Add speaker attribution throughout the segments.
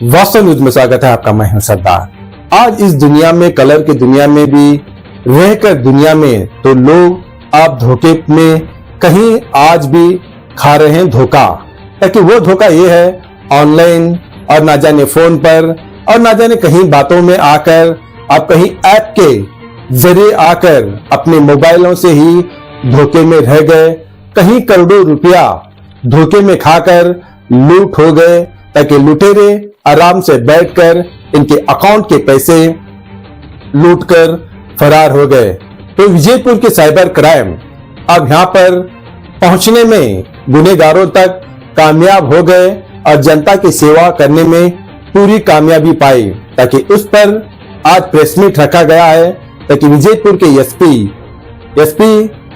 Speaker 1: वास्तव न्यूज में स्वागत है आपका। मैं हूं सरदार। आज इस दुनिया में, कलर की दुनिया में भी रहकर दुनिया में, तो लोग आप धोखे में कहीं आज भी खा रहे हैं धोखा। ताकि वो धोखा ये है ऑनलाइन और ना जाने फोन पर और ना जाने कहीं बातों में आकर, आप कहीं ऐप के जरिए आकर अपने मोबाइलों से ही धोखे में रह गए। कहीं करोड़ों रुपया धोखे में खाकर लूट हो गए। ताकि लुटेरे आराम से बैठकर इनके अकाउंट के पैसे लूटकर फरार हो गए। तो विजयपुर के साइबर क्राइम अब यहां पर पहुंचने में गुनेगारों तक कामयाब हो गए और जनता की सेवा करने में पूरी कामयाबी पाई। ताकि उस पर आज प्रेस मीट रखा गया है। ताकि विजयपुर के एसपी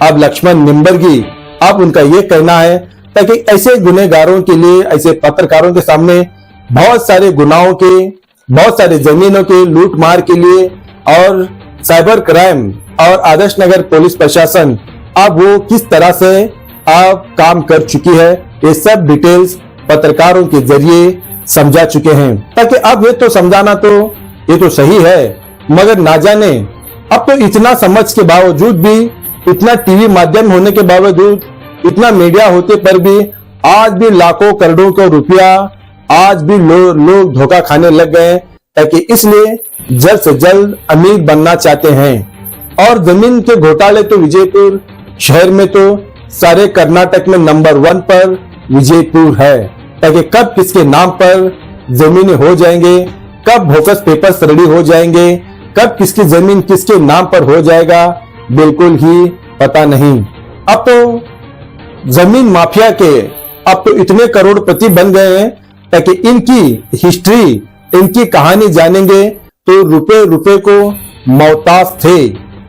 Speaker 1: अब लक्ष्मण निम्बर्गी, अब उनका ये कहना है ताकि ऐसे गुनेगारों के लिए, ऐसे पत्रकारों के सामने बहुत सारे गुनाहों के, बहुत सारे जमीनों के लूट मार के लिए और साइबर क्राइम और आदर्श नगर पुलिस प्रशासन अब वो किस तरह से अब काम कर चुकी है, ये सब डिटेल्स पत्रकारों के जरिए समझा चुके हैं। ताकि अब ये तो समझाना तो ये तो सही है, मगर ना जाने अब तो इतना समझ के बावजूद भी, इतना टीवी माध्यम होने के बावजूद, इतना मीडिया होते पर भी आज भी लाखों करोड़ों का रुपया आज भी लोग धोखा खाने लग गए। ताकि इसलिए जल्द से जल्द अमीर बनना चाहते हैं। और जमीन के घोटाले तो विजयपुर शहर में तो सारे कर्नाटक में नंबर 1 पर विजयपुर है। ताकि कब किसके नाम पर जमीनें हो जाएंगे, कब बोगस पेपर्स रेडी हो जाएंगे, कब किसकी जमीन किसके नाम पर हो जाएगा, बिल्कुल ही पता नहीं। अब तो जमीन माफिया के अब तो इतने करोड़पति बन गए हैं। ताकि इनकी हिस्ट्री, इनकी कहानी जानेंगे तो रुपए रुपए को मोहताज थे,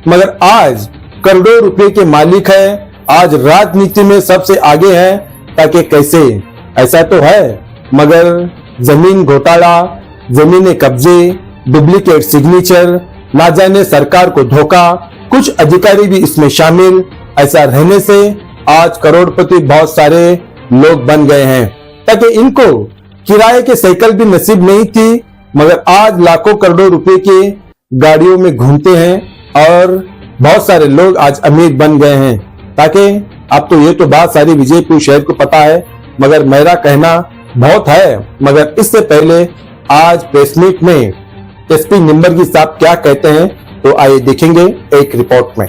Speaker 1: मगर आज करोड़ों रुपए के मालिक है। आज राजनीति में सबसे आगे है। ताकि कैसे, ऐसा तो है, मगर जमीन घोटाला, जमीन कब्जे, डुप्लीकेट सिग्नेचर, ना जाने सरकार को धोखा, कुछ अधिकारी भी इसमें शामिल। ऐसा रहने से आज करोड़पति बहुत सारे लोग बन गए हैं। ताकि इनको किराए के साइकिल भी नसीब नहीं थी, मगर आज लाखों करोड़ों रुपए के गाड़ियों में घूमते हैं और बहुत सारे लोग आज अमीर बन गए हैं। ताकि अब तो ये तो बात सारी विजयपुर शहर को पता है, मगर मेरा कहना बहुत है। मगर इससे पहले आज प्रेस मीट में एसपी निम्बर्गी साहब क्या कहते हैं, तो आइए देखेंगे एक रिपोर्ट में।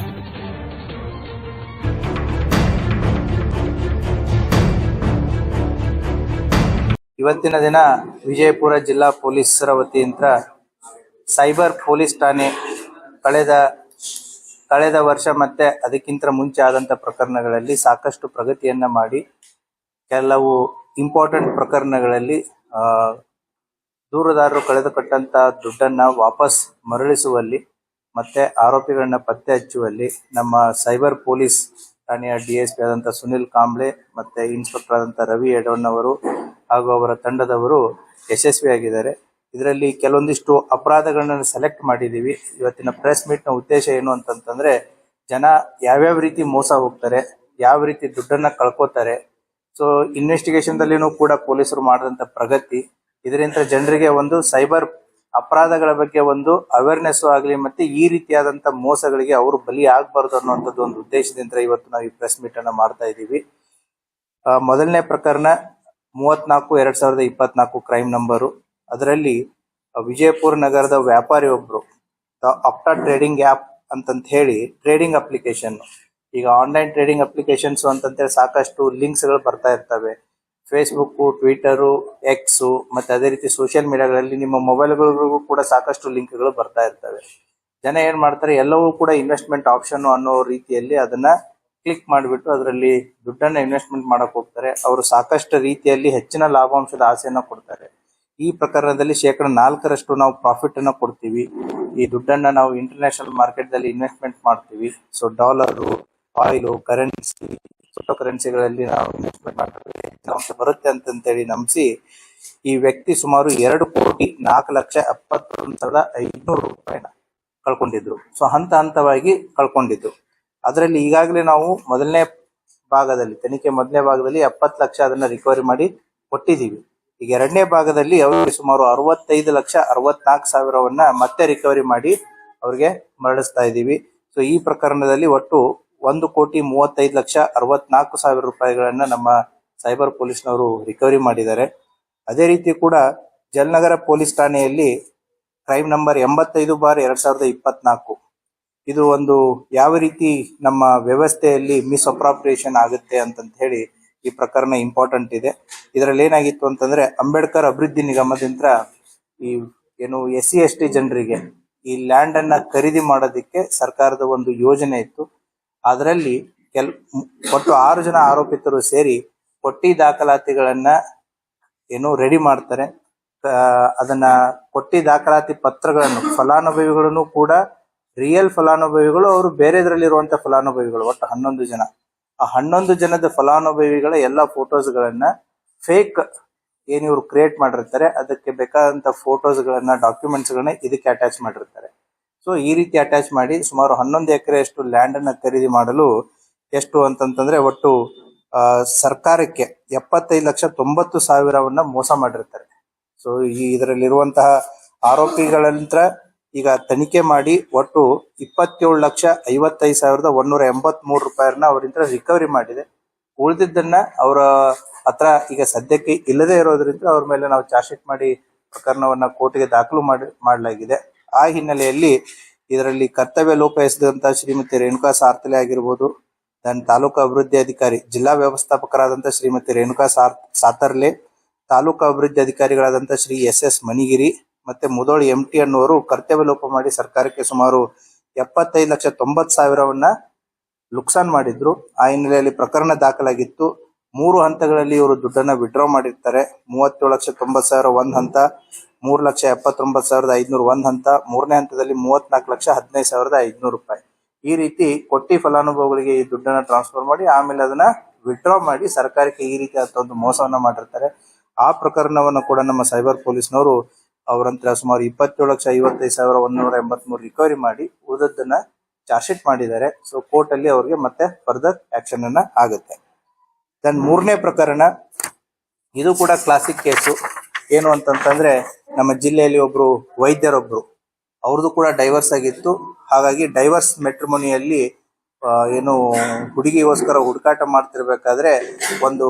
Speaker 2: ಇವತ್ತಿನ ದಿನ ವಿಜಯಪುರ ಜಿಲ್ಲಾ ಪೊಲೀಸರ ವತಿಯಿಂದ ಸೈಬರ್ ಪೊಲೀಸ್ ಠಾಣೆ ಕಳೆದ ವರ್ಷ ಮತ್ತೆ ಅದಕ್ಕಿಂತ ಮುಂಚೆ ಆದಂತ ಪ್ರಕರಣಗಳಲ್ಲಿ ಸಾಕಷ್ಟು ಪ್ರಗತಿಯನ್ನ ಮಾಡಿ ಕೆಲವು ಇಂಪಾರ್ಟೆಂಟ್ ಪ್ರಕರಣಗಳಲ್ಲಿ ದೂರುದಾರರು ಕಳೆದುಕೊಟ್ಟಂತ ದುಡ್ಡನ್ನ ವಾಪಸ್ ಮರಳಿಸುವಲ್ಲಿ ಮತ್ತೆ ಆರೋಪಿಗಳನ್ನ ಪತ್ತೆ ಹಚ್ಚುವಲ್ಲಿ ನಮ್ಮ ಸೈಬರ್ ಪೊಲೀಸ್ ಠಾಣೆಯ ಡಿಎಸ್ಪಿ ಆದಂತ ಸುನಿಲ್ ಕಾಂಬ್ಳೆ ಮತ್ತೆ ಇನ್ಸ್ಪೆಕ್ಟರ್ ಆದಂತ ರವಿ ಎಡವಣ್ಣವರು ಹಾಗೂ ಅವರ ತಂಡದವರು ಯಶಸ್ವಿಯಾಗಿದ್ದಾರೆ. ಇದರಲ್ಲಿ ಕೆಲವೊಂದಿಷ್ಟು ಅಪರಾಧಗಳನ್ನ ಸೆಲೆಕ್ಟ್ ಮಾಡಿದೀವಿ. ಇವತ್ತಿನ ಪ್ರೆಸ್ ಮೀಟ್ ನ ಉದ್ದೇಶ ಏನು ಅಂತಂದ್ರೆ, ಜನ ಯಾವ್ಯಾವ ರೀತಿ ಮೋಸ ಹೋಗ್ತಾರೆ, ಯಾವ ರೀತಿ ದುಡ್ಡನ್ನ ಕಳ್ಕೋತಾರೆ. ಸೊ ಇನ್ವೆಸ್ಟಿಗೇಷನ್ ದಲ್ಲಿನೂ ಕೂಡ ಪೊಲೀಸರು ಮಾಡಿದಂತ ಪ್ರಗತಿ, ಇದರಿಂದ ಜನರಿಗೆ ಒಂದು ಸೈಬರ್ ಅಪರಾಧಗಳ ಬಗ್ಗೆ ಒಂದು ಅವೇರ್ನೆಸ್ ಆಗಲಿ, ಮತ್ತೆ ಈ ರೀತಿಯಾದಂತ ಮೋಸಗಳಿಗೆ ಅವರು ಬಲಿ ಆಗಬಾರದು ಅನ್ನುವಂಥದ್ದು ಒಂದು ಉದ್ದೇಶದಿಂದ ಇವತ್ತು ನಾವು ಈ ಪ್ರೆಸ್ ಮೀಟ್ ಅನ್ನ ಮಾಡ್ತಾ ಇದ್ದೀವಿ. ಮೊದಲನೇ ಪ್ರಕರಣ 34/2024 ಕ್ರೈಮ್ ನಂಬರು. ಅದರಲ್ಲಿ ವಿಜಯಪುರ ನಗರದ ವ್ಯಾಪಾರಿ ಒಬ್ರು ಅಪ್ಟಾ ಟ್ರೇಡಿಂಗ್ ಆಪ್ ಅಂತಂತ ಹೇಳಿ ಟ್ರೇಡಿಂಗ್ ಅಪ್ಲಿಕೇಶನ್, ಈಗ ಆನ್ಲೈನ್ ಟ್ರೇಡಿಂಗ್ ಅಪ್ಲಿಕೇಶನ್ಸ್ ಅಂತಂತೇಳಿ ಸಾಕಷ್ಟು ಲಿಂಕ್ಸ್ ಗಳು ಬರ್ತಾ ಇರ್ತವೆ. ಫೇಸ್ಬುಕ್, ಟ್ವಿಟರ್, ಎಕ್ಸ್ ಮತ್ತೆ ಅದೇ ರೀತಿ ಸೋಷಿಯಲ್ ಮೀಡಿಯಾಗಳಲ್ಲಿ ನಿಮ್ಮ ಮೊಬೈಲ್ಗಳಿಗೂ ಕೂಡ ಸಾಕಷ್ಟು ಲಿಂಕ್ಗಳು ಬರ್ತಾ ಇರ್ತವೆ. ಜನ ಏನ್ ಮಾಡ್ತಾರೆ, ಎಲ್ಲವೂ ಕೂಡ ಇನ್ವೆಸ್ಟ್ಮೆಂಟ್ ಆಪ್ಷನ್ ಅನ್ನೋ ರೀತಿಯಲ್ಲಿ ಅದನ್ನ ಕ್ಲಿಕ್ ಮಾಡಿಬಿಟ್ಟು ಅದರಲ್ಲಿ ದುಡ್ಡನ್ನ ಇನ್ವೆಸ್ಟ್ಮೆಂಟ್ ಮಾಡಕ್ ಹೋಗ್ತಾರೆ. ಅವರು ಸಾಕಷ್ಟು ರೀತಿಯಲ್ಲಿ ಹೆಚ್ಚಿನ ಲಾಭಾಂಶದ ಆಸೆಯನ್ನ ಕೊಡ್ತಾರೆ. ಈ ಪ್ರಕರಣದಲ್ಲಿ 4% ನಾವು ಪ್ರಾಫಿಟ್ ಅನ್ನ ಕೊಡ್ತೀವಿ. ಈ ದುಡ್ಡನ್ನ ನಾವು ಇಂಟರ್ನ್ಯಾಷನಲ್ ಮಾರ್ಕೆಟ್ ದಲ್ಲಿ ಇನ್ವೆಸ್ಟ್ಮೆಂಟ್ ಮಾಡ್ತೀವಿ. ಸೊ ಡಾಲರು, ಆಯಿಲ್, ಕರೆನ್ಸಿ, ಕರೆನ್ಸಿಗಳಲ್ಲಿ ನಾವು ಇನ್ವೆಸ್ಟ್ಮೆಂಟ್ ಮಾಡ್ತೀವಿ, ಬರುತ್ತೆ ಅಂತೇಳಿ ನಂಬಿಸಿ ಈ ವ್ಯಕ್ತಿ ಸುಮಾರು 2,04,71,500 ರೂಪಾಯಿನ ಕಳ್ಕೊಂಡಿದ್ರು. ಸೊ ಹಂತವಾಗಿ ಕಳ್ಕೊಂಡಿದ್ರು. ಅದರಲ್ಲಿ ಈಗಾಗಲೇ ನಾವು ಮೊದಲನೇ ಭಾಗದಲ್ಲಿ 70 ಲಕ್ಷ ಅದನ್ನ ರಿಕವರಿ ಮಾಡಿ ಕೊಟ್ಟಿದ್ದೀವಿ. ಈಗ ಎರಡನೇ ಭಾಗದಲ್ಲಿ ಅವರಿಗೆ ಸುಮಾರು 65,64,000 ಮತ್ತೆ ರಿಕವರಿ ಮಾಡಿ ಅವ್ರಿಗೆ ಮರಳಿಸ್ತಾ ಇದ್ದೀವಿ. ಸೊ ಈ ಪ್ರಕರಣದಲ್ಲಿ ಒಟ್ಟು 1,35,64,000 ರೂಪಾಯಿಗಳನ್ನ ನಮ್ಮ ಸೈಬರ್ ಪೊಲೀಸ್ನವರು ರಿಕವರಿ ಮಾಡಿದ್ದಾರೆ. ಅದೇ ರೀತಿ ಕೂಡ ಜಲನಗರ ಪೊಲೀಸ್ ಠಾಣೆಯಲ್ಲಿ ಕ್ರೈಮ್ ನಂಬರ್ 85/2024 ಇದು ಒಂದು ಯಾವ ರೀತಿ ನಮ್ಮ ವ್ಯವಸ್ಥೆಯಲ್ಲಿ ಮಿಸ್ಅಪ್ರಾಪ್ರಿಯೇಷನ್ ಆಗುತ್ತೆ ಅಂತಂತ ಹೇಳಿ ಈ ಪ್ರಕರಣ ಇಂಪಾರ್ಟೆಂಟ್ ಇದೆ. ಇದರಲ್ಲಿ ಏನಾಗಿತ್ತು ಅಂತಂದ್ರೆ ಅಂಬೇಡ್ಕರ್ ಅಭಿವೃದ್ಧಿ ನಿಗಮದಿಂದ ಈ ಏನು SC/ST ಜನರಿಗೆ ಈ ಲ್ಯಾಂಡ್ ಅನ್ನ ಖರೀದಿ ಮಾಡೋದಕ್ಕೆ ಸರ್ಕಾರದ ಒಂದು ಯೋಜನೆ ಇತ್ತು. ಅದರಲ್ಲಿ ಒಟ್ಟು 6 ಜನ ಆರೋಪಿತರು ಸೇರಿ ಕೊಟ್ಟಿ ದಾಖಲಾತಿಗಳನ್ನ ಏನು ರೆಡಿ ಮಾಡ್ತಾರೆ. ಅದನ್ನ ಕೊಟ್ಟಿ ದಾಖಲಾತಿ ಪತ್ರಗಳನ್ನು ಫಲಾನುಭವಿಗಳನ್ನು ಕೂಡ ರಿಯಲ್ ಫಲಾನುಭವಿಗಳು, ಅವರು ಬೇರೆದ್ರಲ್ಲಿರುವಂತಹ ಫಲಾನುಭವಿಗಳು, ಒಟ್ಟು 11 ಜನ. ಆ 11 ಜನದ ಫಲಾನುಭವಿಗಳ ಎಲ್ಲಾ ಫೋಟೋಸ್ಗಳನ್ನ ಫೇಕ್ ಏನ್ ಇವ್ರು ಕ್ರಿಯೇಟ್ ಮಾಡಿರ್ತಾರೆ ಅದಕ್ಕೆ ಬೇಕಾದಂತ ಫೋಟೋಸ್ಗಳನ್ನ ಡಾಕ್ಯುಮೆಂಟ್ಸ್ ಗಳನ್ನ ಇದಕ್ಕೆ ಅಟ್ಯಾಚ್ ಮಾಡಿರ್ತಾರೆ. ಸೊ ಈ ರೀತಿ ಅಟ್ಯಾಚ್ ಮಾಡಿ ಸುಮಾರು 11 ಎಕರೆಯಷ್ಟು ಲ್ಯಾಂಡ್ ಅನ್ನ ಖರೀದಿ ಮಾಡಲು ಎಷ್ಟು ಅಂತಂತಂದ್ರೆ ಒಟ್ಟು ಸರ್ಕಾರಕ್ಕೆ 75,90,000 ಮೋಸ ಮಾಡಿರ್ತಾರೆ. ಸೊ ಇದರಲ್ಲಿರುವಂತಹ ಆರೋಪಿಗಳಂತ್ರ ಈಗ ತನಿಖೆ ಮಾಡಿ ಒಟ್ಟು 27,55,183 ರೂಪಾಯಿಯನ್ನ ಅವರಿಂದ ರಿಕವರಿ ಮಾಡಿದೆ. ಉಳಿದಿದ್ದನ್ನ ಅವರ ಹತ್ರ ಈಗ ಸದ್ಯಕ್ಕೆ ಇಲ್ಲದೆ ಇರೋದ್ರಿಂದ ಅವ್ರ ಮೇಲೆ ನಾವು ಚಾರ್ಜ್ ಶೀಟ್ ಮಾಡಿ ಪ್ರಕರಣವನ್ನ ಕೋರ್ಟ್ಗೆ ದಾಖಲು ಮಾಡಲಾಗಿದೆ. ಆ ಹಿನ್ನೆಲೆಯಲ್ಲಿ ಇದರಲ್ಲಿ ಕರ್ತವ್ಯ ಲೋಪ ಎಸೆದಂತ ಶ್ರೀಮತಿ ರೇಣುಕಾ ಸಾರ್ತಲೆ ಆಗಿರ್ಬೋದು, ನನ್ನ ತಾಲೂಕು ಅಭಿವೃದ್ಧಿ ಅಧಿಕಾರಿ ಜಿಲ್ಲಾ ವ್ಯವಸ್ಥಾಪಕರಾದಂತ ಶ್ರೀಮತಿ ರೇಣುಕಾ ಸಾತರ್ಲೆ, ತಾಲೂಕು ಅಭಿವೃದ್ಧಿ ಅಧಿಕಾರಿಗಳಾದಂತ ಶ್ರೀ SS ಮನಿಗಿರಿ ಮತ್ತೆ ಮುದೋಳಿ MT ಅನ್ನುವರು ಕರ್ತವ್ಯ ಲೋಪ ಮಾಡಿ ಸರ್ಕಾರಕ್ಕೆ ಸುಮಾರು 75,90,000 ನುಕ್ಸಾನ್ ಮಾಡಿದ್ರು. ಆ ಹಿನ್ನೆಲೆಯಲ್ಲಿ ಪ್ರಕರಣ ದಾಖಲಾಗಿತ್ತು. 3 ಹಂತಗಳಲ್ಲಿ ಇವರು ದುಡ್ಡನ್ನ ವಿಡ್ರಾ ಮಾಡಿರ್ತಾರೆ. 37,90,000 ಒಂದ್ ಹಂತ, 3,79,500 ಒಂದ್ ಹಂತ, ಮೂರನೇ ಹಂತದಲ್ಲಿ 34,15,500 ರೂಪಾಯಿ. ಈ ರೀತಿ ಕೊಟ್ಟಿ ಫಲಾನುಭವಿಗಳಿಗೆ ಈ ದುಡ್ಡನ್ನ ಟ್ರಾನ್ಸ್ಫರ್ ಮಾಡಿ ಆಮೇಲೆ ಅದನ್ನ ವಿಡ್ರಾ ಮಾಡಿ ಸರ್ಕಾರಕ್ಕೆ ಈ ರೀತಿ ಒಂದು ಮೋಸವನ್ನ ಮಾಡಿರ್ತಾರೆ. ಆ ಪ್ರಕರಣವನ್ನು ಕೂಡ ನಮ್ಮ ಸೈಬರ್ ಪೊಲೀಸ್ನವರು ಅವರಂತರ ಸುಮಾರು 27,55,183 ರಿಕವರಿ ಮಾಡಿ ಉಳಿದದ್ದನ್ನ ಚಾರ್ಜ್ ಶೀಟ್ ಮಾಡಿದ್ದಾರೆ. ಸೊ ಕೋರ್ಟ್ ಅಲ್ಲಿ ಅವರಿಗೆ ಮತ್ತೆ ಫರ್ದರ್ ಆಕ್ಷನ್ ಅನ್ನ ಆಗುತ್ತೆ. ದೆನ್ ಮೂರನೇ ಪ್ರಕರಣ, ಇದು ಕೂಡ ಕ್ಲಾಸಿಕ್ ಕೇಸು. ಏನು ಅಂತಂತಂದ್ರೆ ನಮ್ಮ ಜಿಲ್ಲೆಯಲ್ಲಿ ಒಬ್ರು ವೈದ್ಯರೊಬ್ರು, ಅವ್ರದ್ದು ಕೂಡ ಡೈವರ್ಸ್ ಆಗಿತ್ತು. ಹಾಗಾಗಿ ಡೈವರ್ಸ್ ಮೆಟ್ರಿಮೋನಿಯಲ್ಲಿ ಏನು ಹುಡುಗಿಗೋಸ್ಕರ ಹುಡುಕಾಟ ಮಾಡ್ತಿರ್ಬೇಕಾದ್ರೆ ಒಂದು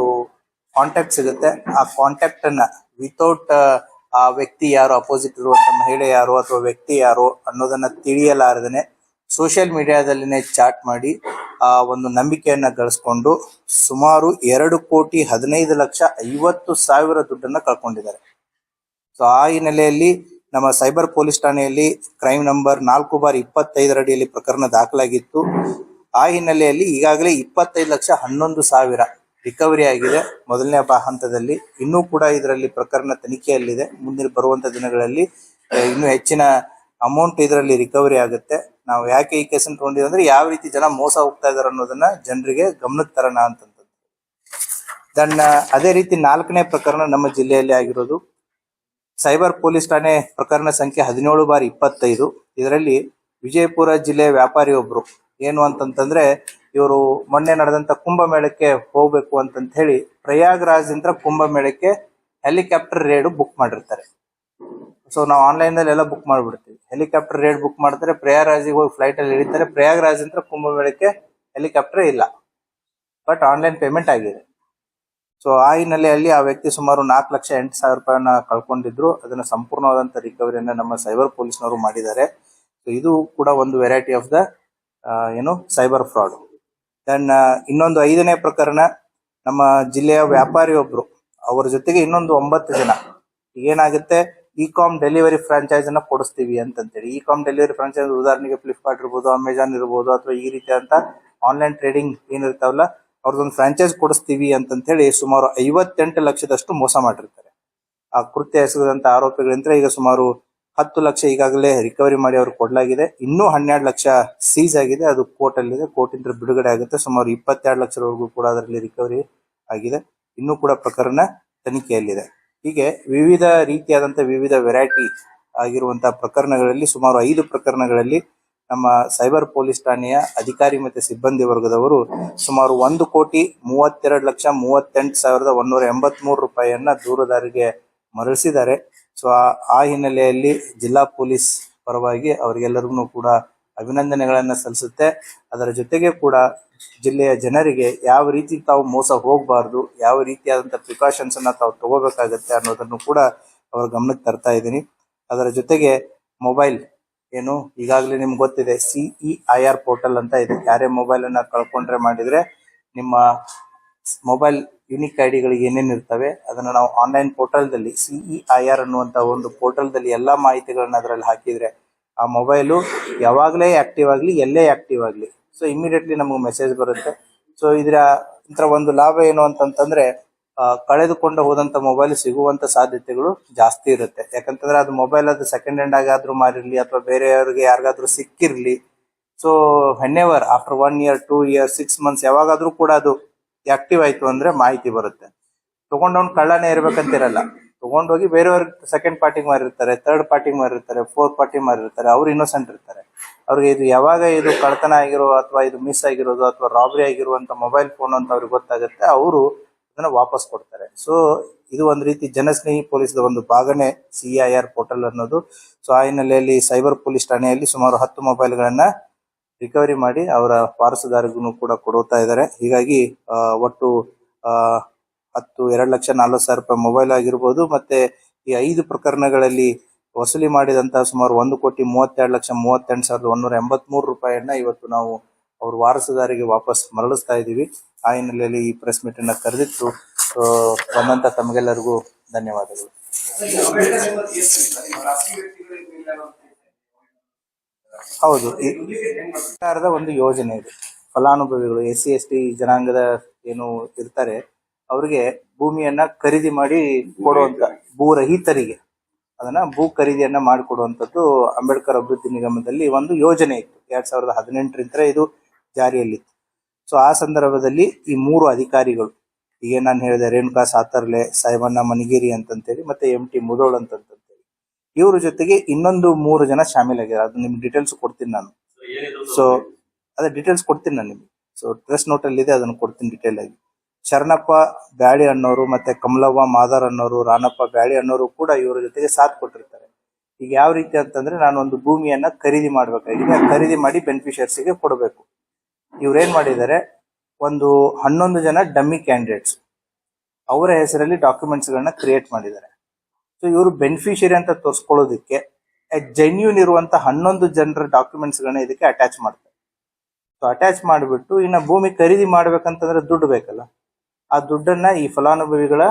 Speaker 2: ಕಾಂಟ್ಯಾಕ್ಟ್ ಸಿಗುತ್ತೆ. ಆ ಕಾಂಟ್ಯಾಕ್ಟ್ ಅನ್ನ ವಿತೌಟ್ ಆ ವ್ಯಕ್ತಿ ಯಾರು, ಅಪೋಸಿಟ್ ಇರುವಂತ ಮಹಿಳೆ ಯಾರು ಅಥವಾ ವ್ಯಕ್ತಿ ಯಾರು ಅನ್ನೋದನ್ನ ತಿಳಿಯಲಾರದೇನೆ ಸೋಷಿಯಲ್ ಮೀಡಿಯಾದಲ್ಲಿನೇ ಚಾಟ್ ಮಾಡಿ ಆ ಒಂದು ನಂಬಿಕೆಯನ್ನ ಗಳಿಸ್ಕೊಂಡು ಸುಮಾರು 2,15,50,000 ದುಡ್ಡನ್ನ ಕಳ್ಕೊಂಡಿದ್ದಾರೆ. ಸೊ ಆ ಹಿನ್ನೆಲೆಯಲ್ಲಿ ನಮ್ಮ ಸೈಬರ್ ಪೊಲೀಸ್ ಠಾಣೆಯಲ್ಲಿ ಕ್ರೈಮ್ ನಂಬರ್ 4/25 ಅಡಿಯಲ್ಲಿ ಪ್ರಕರಣ ದಾಖಲಾಗಿತ್ತು. ಆ ಹಿನ್ನೆಲೆಯಲ್ಲಿ ಈಗಾಗಲೇ 25,11,000 ರಿಕವರಿ ಆಗಿದೆ ಮೊದಲನೇ ಹಂತದಲ್ಲಿ. ಇನ್ನೂ ಕೂಡ ಇದರಲ್ಲಿ ಪ್ರಕರಣ ತನಿಖೆಯಲ್ಲಿದೆ. ಮುಂದಿನ ಬರುವಂತ ದಿನಗಳಲ್ಲಿ ಇನ್ನೂ ಹೆಚ್ಚಿನ ಅಮೌಂಟ್ ಇದರಲ್ಲಿ ರಿಕವರಿ ಆಗುತ್ತೆ. ನಾವು ಯಾಕೆ ಈ ಕೇಸನ್ನು ತಗೊಂಡಿದ್ವಿ ಅಂದ್ರೆ ಯಾವ ರೀತಿ ಜನ ಮೋಸ ಹೋಗ್ತಾ ಇದಾರೆ ಅನ್ನೋದನ್ನ ಜನರಿಗೆ ಗಮನಕ್ಕೆ ತರೋಣ ಅಂತಂದ್ರೆ. ಅದೇ ರೀತಿ 4ನೇ ಪ್ರಕರಣ ನಮ್ಮ ಜಿಲ್ಲೆಯಲ್ಲಿ ಆಗಿರೋದು ಸೈಬರ್ ಪೊಲೀಸ್ ಠಾಣೆ ಪ್ರಕರಣ ಸಂಖ್ಯೆ 17/25. ಇದರಲ್ಲಿ ವಿಜಯಪುರ ಜಿಲ್ಲೆಯ ವ್ಯಾಪಾರಿ ಒಬ್ರು ಏನು ಅಂತಂತಂದ್ರೆ ಇವರು ಮೊನ್ನೆ ನಡೆದಂತ ಕುಂಭಮೇಳಕ್ಕೆ ಹೋಗ್ಬೇಕು ಅಂತಂತ ಹೇಳಿ ಪ್ರಯಾಗ್ರಾಜ್ ಇಂದ ಕುಂಭಮೇಳಕ್ಕೆ ಹೆಲಿಕಾಪ್ಟರ್ ರೇಡ್ ಬುಕ್ ಮಾಡಿರ್ತಾರೆ. ಸೊ ನಾವು ಆನ್ಲೈನ್ ನಲ್ಲಿ ಎಲ್ಲ ಬುಕ್ ಮಾಡ್ಬಿಡ್ತೀವಿ. ಹೆಲಿಕಾಪ್ಟರ್ ರೇಡ್ ಬುಕ್ ಮಾಡ್ತಾರೆ, ಪ್ರಯಾಗ್ರಾಜಿಗೆ ಹೋಗಿ ಫ್ಲೈಟ್ ಅಲ್ಲಿ ಇಳಿತಾರೆ. ಪ್ರಯಾಗ್ರಾಜ್ ಇಂದ ಕುಂಭಮೇಳಕ್ಕೆ ಹೆಲಿಕಾಪ್ಟರ್ ಇಲ್ಲ, ಬಟ್ ಆನ್ಲೈನ್ ಪೇಮೆಂಟ್ ಆಗಿದೆ. ಸೊ ಆ ಹಿನ್ನೆಲೆಯಲ್ಲಿ ಆ ವ್ಯಕ್ತಿ ಸುಮಾರು 4,08,000 ರೂಪಾಯಿನ ಕಳ್ಕೊಂಡಿದ್ರು. ಅದನ್ನ ಸಂಪೂರ್ಣವಾದಂತ ರಿಕವರಿಯನ್ನ ನಮ್ಮ ಸೈಬರ್ ಪೊಲೀಸ್ನವರು ಮಾಡಿದ್ದಾರೆ. ಸೊ ಇದು ಕೂಡ ಒಂದು ವೆರೈಟಿ ಆಫ್ ದ ಏನು ಸೈಬರ್ ಫ್ರಾಡ್. ದೆನ್ ಇನ್ನೊಂದು 5ನೇ ಪ್ರಕರಣ, ನಮ್ಮ ಜಿಲ್ಲೆಯ ವ್ಯಾಪಾರಿ ಒಬ್ರು, ಅವರ ಜೊತೆಗೆ ಇನ್ನೊಂದು 9 ಜನ ಏನಾಗುತ್ತೆ, ಇ-ಕಾಮ್ ಡೆಲಿವರಿ ಫ್ರಾಂಚೈಸ್ ಅನ್ನ ಕೊಡಿಸ್ತೀವಿ ಅಂತಂತೇಳಿ. ಇ-ಕಾಮ್ ಡೆಲಿವರಿ ಫ್ರಾಂಚೈಸ್ ಉದಾಹರಣೆಗೆ ಫ್ಲಿಪ್ಕಾರ್ಟ್ ಇರ್ಬೋದು, ಅಮೆಜಾನ್ ಇರ್ಬೋದು, ಅಥವಾ ಈ ರೀತಿಯಾದಂತ ಆನ್ಲೈನ್ ಟ್ರೇಡಿಂಗ್ ಏನಿರ್ತಾವಲ್ಲ ಅವ್ರದ್ದೊಂದು ಫ್ರಾಂಚೈಸ್ ಕೊಡಿಸ್ತೀವಿ ಅಂತಂತೇಳಿ ಸುಮಾರು 58 ಲಕ್ಷದಷ್ಟು ಮೋಸ ಮಾಡಿರ್ತಾರೆ. ಆ ಕೃತ್ಯ ಎಸಗದಂತ ಆರೋಪಿಗಳಿಂದ ಈಗ ಸುಮಾರು 10 ಲಕ್ಷ ಈಗಾಗಲೇ ರಿಕವರಿ ಮಾಡಿ ಅವ್ರಿಗೆ ಕೊಡಲಾಗಿದೆ. ಇನ್ನೂ 12 ಲಕ್ಷ ಸೀಸ್ ಆಗಿದೆ, ಅದು ಕೋರ್ಟ್ ಅಲ್ಲಿದೆ. ಕೋರ್ಟ್ ಇಂದ ಬಿಡುಗಡೆ ಆಗುತ್ತೆ. ಸುಮಾರು 22 ಲಕ್ಷದವರೆಗೂ ಕೂಡ ಅದರಲ್ಲಿ ರಿಕವರಿ ಆಗಿದೆ. ಇನ್ನೂ ಕೂಡ ಪ್ರಕರಣ ತನಿಖೆಯಲ್ಲಿದೆ. ಹೀಗೆ ವಿವಿಧ ರೀತಿಯಾದಂತಹ ವಿವಿಧ ವೆರೈಟಿ ಆಗಿರುವಂತಹ ಪ್ರಕರಣಗಳಲ್ಲಿ ಸುಮಾರು 5 ಪ್ರಕರಣಗಳಲ್ಲಿ ನಮ್ಮ ಸೈಬರ್ ಪೊಲೀಸ್ ಠಾಣೆಯ ಅಧಿಕಾರಿ ಮತ್ತು ಸಿಬ್ಬಂದಿ ವರ್ಗದವರು ಸುಮಾರು 1,32,38,183 ರೂಪಾಯಿಯನ್ನ ದೂರುದಾರರಿಗೆ ಮರಳಿಸಿದ್ದಾರೆ. ಸೊ ಆ ಹಿನ್ನೆಲೆಯಲ್ಲಿ ಜಿಲ್ಲಾ ಪೊಲೀಸ್ ಪರವಾಗಿ ಅವರಿಗೆಲ್ಲರಿಗೂ ಕೂಡ ಅಭಿನಂದನೆಗಳನ್ನ ಸಲ್ಲಿಸುತ್ತೆ. ಅದರ ಜೊತೆಗೆ ಕೂಡ ಜಿಲ್ಲೆಯ ಜನರಿಗೆ ಯಾವ ರೀತಿ ತಾವು ಮೋಸ ಹೋಗಬಾರ್ದು, ಯಾವ ರೀತಿಯಾದಂಥ ಪ್ರಿಕಾಷನ್ಸ್ ಅನ್ನ ತಾವು ತಗೋಬೇಕಾಗತ್ತೆ ಅನ್ನೋದನ್ನು ಕೂಡ ಅವರ ಗಮನಕ್ಕೆ ತರ್ತಾ ಇದ್ದೀನಿ. ಅದರ ಜೊತೆಗೆ ಮೊಬೈಲ್ ಏನು ಈಗಾಗಲೇ ನಿಮ್ಗೆ ಗೊತ್ತಿದೆ, CEIR ಪೋರ್ಟಲ್ ಅಂತ ಇದೆ. ಯಾರೇ ಮೊಬೈಲ್ ಅನ್ನ ಕಳ್ಕೊಂಡ್ರೆ ಮಾಡಿದ್ರೆ ನಿಮ್ಮ ಮೊಬೈಲ್ ಯುನಿಕ್ ಐಡಿಗಳಿಗೆ ಏನೇನು ಇರ್ತವೆ ಅದನ್ನ ನಾವು ಆನ್ಲೈನ್ ಪೋರ್ಟಲ್ದಲ್ಲಿ CEIR ಅನ್ನುವಂತ ಒಂದು ಪೋರ್ಟಲ್ದಲ್ಲಿ ಎಲ್ಲಾ ಮಾಹಿತಿಗಳನ್ನ ಅದರಲ್ಲಿ ಹಾಕಿದ್ರೆ ಆ ಮೊಬೈಲು ಯಾವಾಗಲೇ ಆಕ್ಟಿವ್ ಆಗಲಿ, ಎಲ್ಲೇ ಆಕ್ಟಿವ್ ಆಗಲಿ, ಸೊ ಇಮಿಡಿಯೇಟ್ಲಿ ನಮಗೆ ಮೆಸೇಜ್ ಬರುತ್ತೆ. ಸೊ ಇದರ ಒಂದು ಲಾಭ ಏನು ಅಂತಂತಂದ್ರೆ ಕಳೆದುಕೊಂಡು ಹೋದಂತ ಮೊಬೈಲ್ ಸಿಗುವಂತ ಸಾಧ್ಯತೆಗಳು ಜಾಸ್ತಿ ಇರುತ್ತೆ. ಯಾಕಂತಂದ್ರೆ ಅದು ಮೊಬೈಲ್ ಅದು ಸೆಕೆಂಡ್ ಹ್ಯಾಂಡ್ ಆಗಾದ್ರೂ ಮಾರಿರ್ಲಿ ಅಥವಾ ಬೇರೆಯವ್ರಿಗೆ ಯಾರಿಗಾದ್ರೂ ಸಿಕ್ಕಿರ್ಲಿ, so whenever after 1 year 2 years 6 months ಯಾವಾಗಾದ್ರೂ ಕೂಡ ಅದು ಆಕ್ಟಿವ್ ಆಯ್ತು ಅಂದ್ರೆ ಮಾಹಿತಿ ಬರುತ್ತೆ. ತಗೊಂಡವ್ನು ಕಳ್ಳನೇ ಇರ್ಬೇಕಂತಿರಲ್ಲ, ತಗೊಂಡೋಗಿ ಬೇರೆಯವ್ರಿಗೆ ಸೆಕೆಂಡ್ ಪಾರ್ಟಿಗೆ ಮಾರಿರ್ತಾರೆ, ಥರ್ಡ್ ಪಾರ್ಟಿಗೆ ಮಾರಿರ್ತಾರೆ, ಫೋರ್ತ್ ಪಾರ್ಟಿ ಮಾರಿರ್ತಾರೆ, ಅವ್ರು ಇನ್ನೋಸೆಂಟ್ ಇರ್ತಾರೆ. ಅವ್ರಿಗೆ ಇದು ಯಾವಾಗ ಇದು ಕಳ್ತನ ಆಗಿರೋ ಅಥವಾ ಇದು ಮಿಸ್ ಆಗಿರೋದು ಅಥವಾ ರಾಬರಿ ಆಗಿರುವಂತ ಮೊಬೈಲ್ ಫೋನ್ ಅಂತ ಅವ್ರಿಗೆ ಗೊತ್ತಾಗುತ್ತೆ, ಅವರು ಅದನ್ನ ವಾಪಸ್ ಕೊಡ್ತಾರೆ. ಸೊ ಇದು ಒಂದು ರೀತಿ ಜನಸ್ನೇಹಿ ಪೊಲೀಸ್ದ ಒಂದು ಭಾಗನೇ CEIR ಪೋರ್ಟಲ್ ಅನ್ನೋದು. ಸೊ ಆ ಹಿನ್ನೆಲೆಯಲ್ಲಿ ಸೈಬರ್ ಪೊಲೀಸ್ ಠಾಣೆಯಲ್ಲಿ ಸುಮಾರು 10 ಮೊಬೈಲ್ಗಳನ್ನ ರಿಕವರಿ ಮಾಡಿ ಅವರ ವಾರಸುದಾರರಿಗೂ ಕೂಡ ಕೊಡುತ್ತಾ ಇದ್ದಾರೆ. ಹೀಗಾಗಿ ಒಟ್ಟು 2,40,40,000 ರೂಪಾಯಿ ಮೊಬೈಲ್ ಆಗಿರ್ಬೋದು, ಮತ್ತೆ ಈ 5 ಪ್ರಕರಣಗಳಲ್ಲಿ ವಸೂಲಿ ಮಾಡಿದಂತಹ ಸುಮಾರು 1,32,38,183 ರೂಪಾಯಿಯನ್ನ ಇವತ್ತು ನಾವು ಅವ್ರ ವಾರಸುದಾರಿಗೆ ವಾಪಸ್ ಮರಳಿಸ್ತಾ ಇದ್ದೀವಿ. ಆ ಹಿನ್ನೆಲೆಯಲ್ಲಿ ಈ ಪ್ರೆಸ್ ಮೀಟ್ ಅನ್ನ ಕರೆದಿತ್ತು. ಬಂದಂತ ತಮಗೆಲ್ಲರಿಗೂ ಧನ್ಯವಾದಗಳು. ಹೌದು, ಸರ್ಕಾರದ ಒಂದು ಯೋಜನೆ ಇದೆ. ಫಲಾನುಭವಿಗಳು SC/ST ಜನಾಂಗದ ಏನು ಇರ್ತಾರೆ ಅವ್ರಿಗೆ ಭೂಮಿಯನ್ನ ಖರೀದಿ ಮಾಡಿ ಕೊಡುವಂತ, ಭೂರಹಿತರಿಗೆ ಅದನ್ನ ಭೂ ಖರೀದಿಯನ್ನ ಮಾಡಿಕೊಡುವಂತದ್ದು ಅಂಬೇಡ್ಕರ್ ಅಭಿವೃದ್ಧಿ ನಿಗಮದಲ್ಲಿ ಒಂದು ಯೋಜನೆ ಇತ್ತು. 2018ರಿಂದ ಇದು ಜಾರಿಯಲ್ಲಿತ್ತು. ಸೊ ಆ ಸಂದರ್ಭದಲ್ಲಿ ಈ 3 ಅಧಿಕಾರಿಗಳು, ಈಗ ನಾನು ಹೇಳಿದೆ, ರೇಣುಕಾ ಸಾತರ್ಲೆ, ಸಾಯಬಣ್ಣ ಮನಿಗೇರಿ ಅಂತಂತೇಳಿ ಮತ್ತೆ MT ಮುದೋಳ್ ಅಂತಂತೇಳಿ, ಇವ್ರ ಜೊತೆಗೆ ಇನ್ನೊಂದು 3 ಜನ ಶಾಮೀಲಾಗಿದ್ದಾರೆ. ಅದು ನಿಮ್ಗೆ ಡೀಟೇಲ್ಸ್ ಕೊಡ್ತೀನಿ ನಾನು. ಸೊ ಅದೇ ಡೀಟೇಲ್ಸ್ ಕೊಡ್ತೀನಿ ನಾನು ನಿಮ್ಗೆ. ಸೊ ಪ್ರೆಸ್ ನೋಟ್ ಅಲ್ಲಿ ಇದೆ, ಅದನ್ನು ಕೊಡ್ತೀನಿ ಡೀಟೇಲ್ ಆಗಿ. ಶರಣಪ್ಪ ಬ್ಯಾಳಿ ಅನ್ನೋರು ಮತ್ತೆ ಕಮಲವ್ವ ಮಾದಾರ್ ಅನ್ನೋರು, ರಾಣಪ್ಪ ಬ್ಯಾಳಿ ಅನ್ನೋರು ಕೂಡ ಇವರ ಜೊತೆಗೆ ಸಾಥ್ ಕೊಟ್ಟಿರ್ತಾರೆ. ಈಗ ಯಾವ ರೀತಿ ಅಂತಂದ್ರೆ, ನಾನು ಒಂದು ಭೂಮಿಯನ್ನ ಖರೀದಿ ಮಾಡ್ಬೇಕಾಗಿದೆ, ಖರೀದಿ ಮಾಡಿ ಬೆನಿಫಿಷಿಯರ್ಸಿಗೆ ಕೊಡಬೇಕು. ಇವ್ರೇನ್ ಮಾಡಿದ್ದಾರೆ, ಒಂದು 11 ಜನ ಡಮ್ಮಿ ಕ್ಯಾಂಡಿಡೇಟ್ಸ್ ಅವರ ಹೆಸರಲ್ಲಿ ಡಾಕ್ಯುಮೆಂಟ್ಸ್ ಗಳನ್ನ ಕ್ರಿಯೇಟ್ ಮಾಡಿದ್ದಾರೆ. ಸೊ ಇವರು ಬೆನಿಫಿಷಿಯರಿ ಅಂತ ತೋರಿಸ್ಕೊಳ್ಳೋದಕ್ಕೆ ಜೆನ್ಯೂನ್ ಇರುವಂತ 11 ಜನರ ಡಾಕ್ಯುಮೆಂಟ್ಸ್ ಗಳನ್ನ ಇದಕ್ಕೆ ಅಟ್ಯಾಚ್ ಮಾಡ್ತಾರೆ. ಸೊ ಅಟ್ಯಾಚ್ ಮಾಡಿಬಿಟ್ಟು ಇನ್ನ ಭೂಮಿ ಖರೀದಿ ಮಾಡ್ಬೇಕಂತಂದ್ರೆ ದುಡ್ಡು ಬೇಕಲ್ಲ, ಆ ದುಡ್ಡನ್ನ ಈ ಫಲಾನುಭವಿಗಳ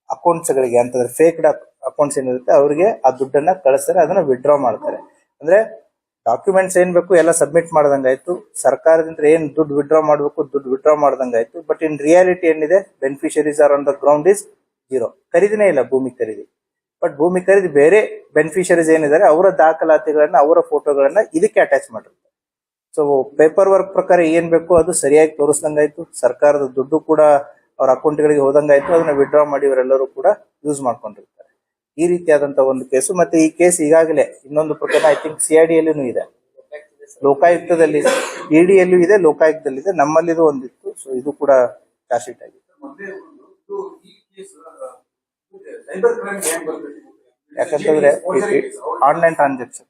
Speaker 2: ಅಕೌಂಟ್ಸ್ ಗಳಿಗೆ, ಅಂತಂದ್ರೆ ಫೇಕ್ ಅಕೌಂಟ್ಸ್ ಏನಿರುತ್ತೆ ಅವ್ರಿಗೆ ಆ ದುಡ್ಡನ್ನ ಕಳಿಸ್ತಾರೆ, ಅದನ್ನ ವಿಡ್ರಾ ಮಾಡ್ತಾರೆ. ಅಂದ್ರೆ ಡಾಕ್ಯುಮೆಂಟ್ಸ್ ಏನ್ ಬೇಕು ಎಲ್ಲ ಸಬ್ಮಿಟ್ ಮಾಡ್ದಂಗಾಯ್ತು, ಸರ್ಕಾರದಿಂದ ಏನ್ ದುಡ್ಡು ವಿಡ್ರಾ ಮಾಡ್ಬೇಕು ದುಡ್ಡು ವಿಡ್ರಾ ಮಾಡ್ದಂಗಾಯ್ತು. ಬಟ್ ಇನ್ ರಿಯಾಲಿಟಿ ಏನಿದೆ, beneficiaries are on the ground is 0. ಖರೀದಿನೇ ಇಲ್ಲ ಭೂಮಿ ಖರೀದಿ. ಬಟ್ ಭೂಮಿ ಖರೀದಿ ಬೇರೆ ಬೆನಿಫಿಷರೀಸ್ ಏನಿದ್ದಾರೆ ಅವರ ದಾಖಲಾತಿಗಳನ್ನ, ಅವರ ಫೋಟೋಗಳನ್ನ ಇದಕ್ಕೆ ಅಟ್ಯಾಚ್ ಮಾಡಿರ್ತಾರೆ. ಸೊ ಪೇಪರ್ ವರ್ಕ್ ಪ್ರಕಾರ ಏನ್ ಬೇಕು ಅದು ಸರಿಯಾಗಿ ತೋರಿಸ್ದಂಗಾಯ್ತು, ಸರ್ಕಾರದ ದುಡ್ಡು ಕೂಡ ಅವ್ರ ಅಕೌಂಟ್ಗಳಿಗೆ ಹೋದಂಗಾಯ್ತು, ಅದನ್ನ ವಿಡ್ರಾ ಮಾಡಿ ಇವರೆಲ್ಲರೂ ಕೂಡ ಯೂಸ್ ಮಾಡ್ಕೊಂಡಿರ್ತಾರೆ. ಈ ರೀತಿಯಾದಂತ ಒಂದು ಕೇಸು. ಮತ್ತೆ ಈ ಕೇಸ್ ಈಗಾಗಲೇ ಇನ್ನೊಂದು ಪ್ರಕರಣ ಐ ಥಿಂಕ್ CID ಯಲ್ಲೂ ಇದೆ, ಲೋಕಾಯುಕ್ತದಲ್ಲಿ, ED ಯಲ್ಲೂ ಇದೆ, ಲೋಕಾಯುಕ್ತದಲ್ಲಿದೆ, ನಮ್ಮಲ್ಲಿದು ಒಂದಿತ್ತು. ಸೊ ಇದು ಕೂಡ ಚಾರ್ಜ್ ಶೀಟ್ ಆಗಿದೆ. ಯಾಕಂತಂದ್ರೆ online transaction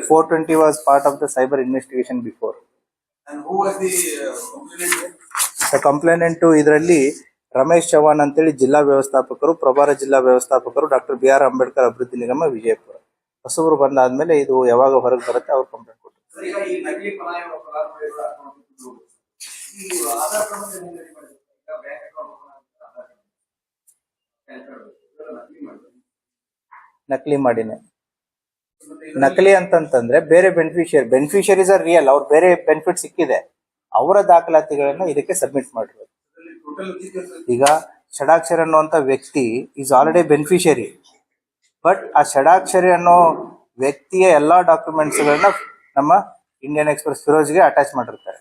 Speaker 2: 420 was part of the cyber investigation before.
Speaker 3: And who was the
Speaker 2: complainant ಇದರಲ್ಲಿ ರಮೇಶ್ ಚವ್ಹಾಣ್ ಅಂತೇಳಿ ಜಿಲ್ಲಾ ವ್ಯವಸ್ಥಾಪಕರು, ಪ್ರಭಾರ ಜಿಲ್ಲಾ ವ್ಯವಸ್ಥಾಪಕರು, ಡಾಕ್ಟರ್ BR ಅಂಬೇಡ್ಕರ್ ಅಭಿವೃದ್ಧಿ ನಿಗಮ ವಿಜಯಪುರ. ಹೊಸಬರು ಬಂದಾದ್ಮೇಲೆ ಇದು ಯಾವಾಗ ಹೊರಗೆ ಬರುತ್ತೆ ಅವ್ರು ಕಂಪ್ಲೇಂಟ್ ಕೊಟ್ಟರು. ನಕಲಿ ಮಾಡಿನೇ. ನಕಲಿ ಅಂತಂತಂದ್ರೆ ಬೇರೆ ಬೆನಿಫಿಷರೀಸ್ ಆರ್ ರಿಯಲ್, ಅವ್ರು ಬೇರೆ ಬೆನಿಫಿಟ್ ಸಿಕ್ಕಿದೆ, ಅವರ ದಾಖಲಾತಿಗಳನ್ನ ಇದಕ್ಕೆ ಸಬ್ಮಿಟ್ ಮಾಡಿರೋದು. ಈಗ ಷಡಾಕ್ಷರಿ ಅನ್ನುವಂತ ವ್ಯಕ್ತಿ ಈಸ್ ಆಲ್ರೆಡಿ ಬೆನಿಫಿಷರಿ, ಬಟ್ ಆ ಷಡಾಕ್ಷರಿ ಅನ್ನೋ ವ್ಯಕ್ತಿಯ ಎಲ್ಲಾ ಡಾಕ್ಯುಮೆಂಟ್ಸ್ ಗಳನ್ನ ನಮ್ಮ ಇಂಡಿಯನ್ ಎಕ್ಸ್‌ಪ್ರೆಸ್ ಫಿರೋಜ್ಗೆ ಅಟ್ಯಾಚ್ ಮಾಡಿರ್ತಾರೆ.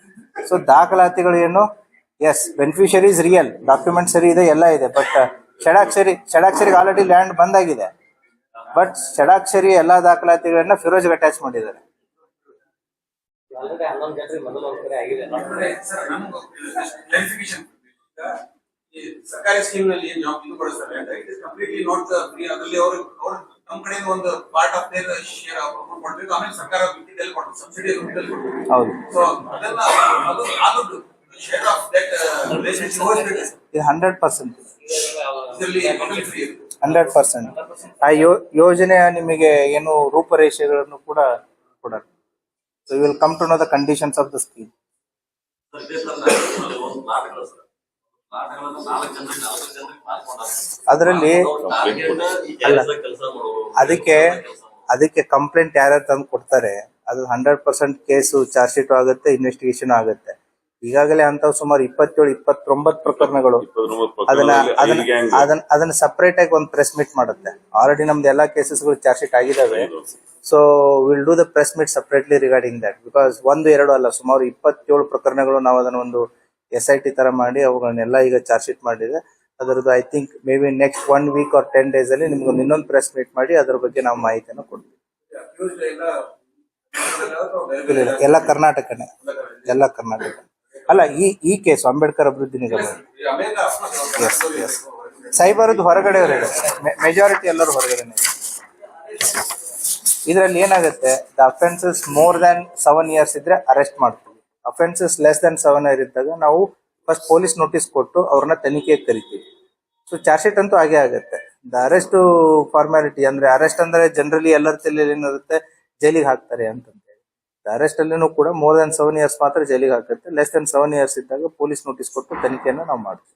Speaker 2: ಸೊ ದಾಖಲಾತಿಗಳು ಏನು, yes beneficiary is real, document ಸರಿ ಇದೆ, ಎಲ್ಲ ಇದೆ, ಬಟ್ ಷಡಾಕ್ಷರಿಗೆ ಆಲ್ರೆಡಿ ಲ್ಯಾಂಡ್ ಬಂದಾಗಿದೆ, ಬಟ್ ಷಡಾಕ್ಷರಿ ಎಲ್ಲಾ ದಾಖಲಾತಿಗಳನ್ನ ಫಿರೋಜ್ಗೆ ಅಟ್ಯಾಚ್ ಮಾಡಿದ್ದಾರೆ.
Speaker 3: ಸರ್ ನಮ್ಗೆ ಕ್ಲಾರಿಫಿಕೇಶನ್ ಈ ಸರ್ಕಾರಿ ಸ್ಕೀಮ್ ನಲ್ಲಿ ಏನ್ ಜಾಬ್ ಇದು ಕೊಡಿಸ್ತಾರೆ ಅಂತ it is completely not free. ಅದರಲ್ಲಿ ಅವರು ನಮ್ಮ ಕಡೆಯಿಂದ ಒಂದು ಪಾರ್ಟ್ ಆಫ್ ದೇರ್ ಶೇರ್ ಕೊಡ್ಬೇಕು, ಆಮೇಲೆ ಸರ್ಕಾರ ಮಿತಿದಲ್ಲಿ ಕೊಡ್ಬೇಕು, ಸಬ್ಸಿಡಿ ಮಿತಿಯಲ್ಲಿ ಕೊಡ್ಬೇಕು.
Speaker 2: ಹೌದು,
Speaker 3: ಸೊ ಅದನ್ನ ಅದು ಶೇರ್ ಆಫ್ ದಟ್ ರಿಲೇಶನ್ಶಿಪ್
Speaker 2: ಇದು 100%.
Speaker 3: ಇದರಲ್ಲಿ ಟೋಟಲಿ ಫ್ರೀ ಇದೆ.
Speaker 2: 100%. ಆ ಯೋಜನೆಯ ನಿಮಗೆ ಏನು ರೂಪರೇಷೆಗಳನ್ನು ಕೂಡ ಕೊಡೋಣ. So you will come to know the conditions of the scheme. ಅದರಲ್ಲಿ ಅದಕ್ಕೆ ಕಂಪ್ಲೇಂಟ್ ಯಾರ್ಯಾರು ತಂದು ಕೊಡ್ತಾರೆ, ಅದು 100% ಕೇಸು ಚಾರ್ಜ್ ಶೀಟ್ ಆಗುತ್ತೆ, ಇನ್ವೆಸ್ಟಿಗೇಷನ್ ಆಗುತ್ತೆ. ಈಗಾಗಲೇ ಅಂತವ್ ಸುಮಾರು 27-29 ಪ್ರಕರಣಗಳು. ಅದನ್ನ ಸಪರೇಟ್ ಆಗಿ ಒಂದು ಪ್ರೆಸ್ ಮೀಟ್ ಮಾಡುತ್ತೆ. ಆಲ್ರೆಡಿ ನಮ್ದು ಎಲ್ಲಾ ಕೇಸಸ್ಗಳು ಚಾರ್ಜ್ ಶೀಟ್ ಆಗಿದಾವೆ. So will do the press meet separately regarding that. Because 1-2 ಅಲ್ಲ, ಸುಮಾರು 27 ಪ್ರಕರಣಗಳು ನಾವು ಅದನ್ನ ಒಂದು SIT ತರ ಮಾಡಿ ಅವುಗಳನ್ನೆಲ್ಲ ಈಗ ಚಾರ್ಜ್ ಶೀಟ್ ಮಾಡಿದೆ. ಅದರದ್ದು I think may be next 1 week or 10 days ಅಲ್ಲಿ ನಿಮ್ಗೆ ಇನ್ನೊಂದು ಪ್ರೆಸ್ ಮೀಟ್ ಮಾಡಿ ಅದ್ರ ಬಗ್ಗೆ ನಾವು ಮಾಹಿತಿಯನ್ನು ಕೊಡ್ತೀವಿ. ಎಲ್ಲ ಕರ್ನಾಟಕನೇ, ಎಲ್ಲ ಕರ್ನಾಟಕ ಅಲ್ಲ. ಈ ಕೇಸ್ ಅಂಬೇಡ್ಕರ್ ಅಭಿವೃದ್ಧಿ ನಿಗಮ ಸೈಬರ್ದು ಹೊರಗಡೆ ಮೆಜಾರಿಟಿ ಎಲ್ಲರೂ ಹೊರಗಡೆನೆ. ಇದರಲ್ಲಿ ಏನಾಗುತ್ತೆ, the offences more than 7 years ಇದ್ರೆ ಅರೆಸ್ಟ್ ಮಾಡ್ತೀವಿ. ಅಫೆನ್ಸಸ್ ಲೆಸ್ ದನ್ 7 years ಇದ್ದಾಗ ನಾವು ಫಸ್ಟ್ ಪೊಲೀಸ್ ನೋಟಿಸ್ ಕೊಟ್ಟು ಅವ್ರನ್ನ ತನಿಖೆಗೆ ಕರಿತೀವಿ. ಸೊ ಚಾರ್ಜ್ ಶೀಟ್ ಅಂತೂ ಹಾಗೆ ಆಗುತ್ತೆ. ದ ಅರೆಸ್ಟ್ ಫಾರ್ಮ್ಯಾಲಿಟಿ ಅಂದ್ರೆ, ಅರೆಸ್ಟ್ ಅಂದ್ರೆ ಜನರಲಿ ಎಲ್ಲರ ತಲೆಯಲ್ಲಿ ಏನಿರುತ್ತೆ, ಜೈಲಿಗೆ ಹಾಕ್ತಾರೆ ಅಂತಂದೇಳಿ. ಅರೆಸ್ಟ್ ಅಲ್ಲಿನೂ ಕೂಡ ಮೋರ್ ದನ್ 7 years ಮಾತ್ರ ಜೈಲಿಗೆ ಹಾಕುತ್ತೆ. ಲೆಸ್ ದನ್ 7 years ಇದ್ದಾಗ ಪೊಲೀಸ್ ನೋಟಿಸ್ ಕೊಟ್ಟು ತನಿಖೆಯನ್ನು ನಾವು ಮಾಡ್ತೀವಿ.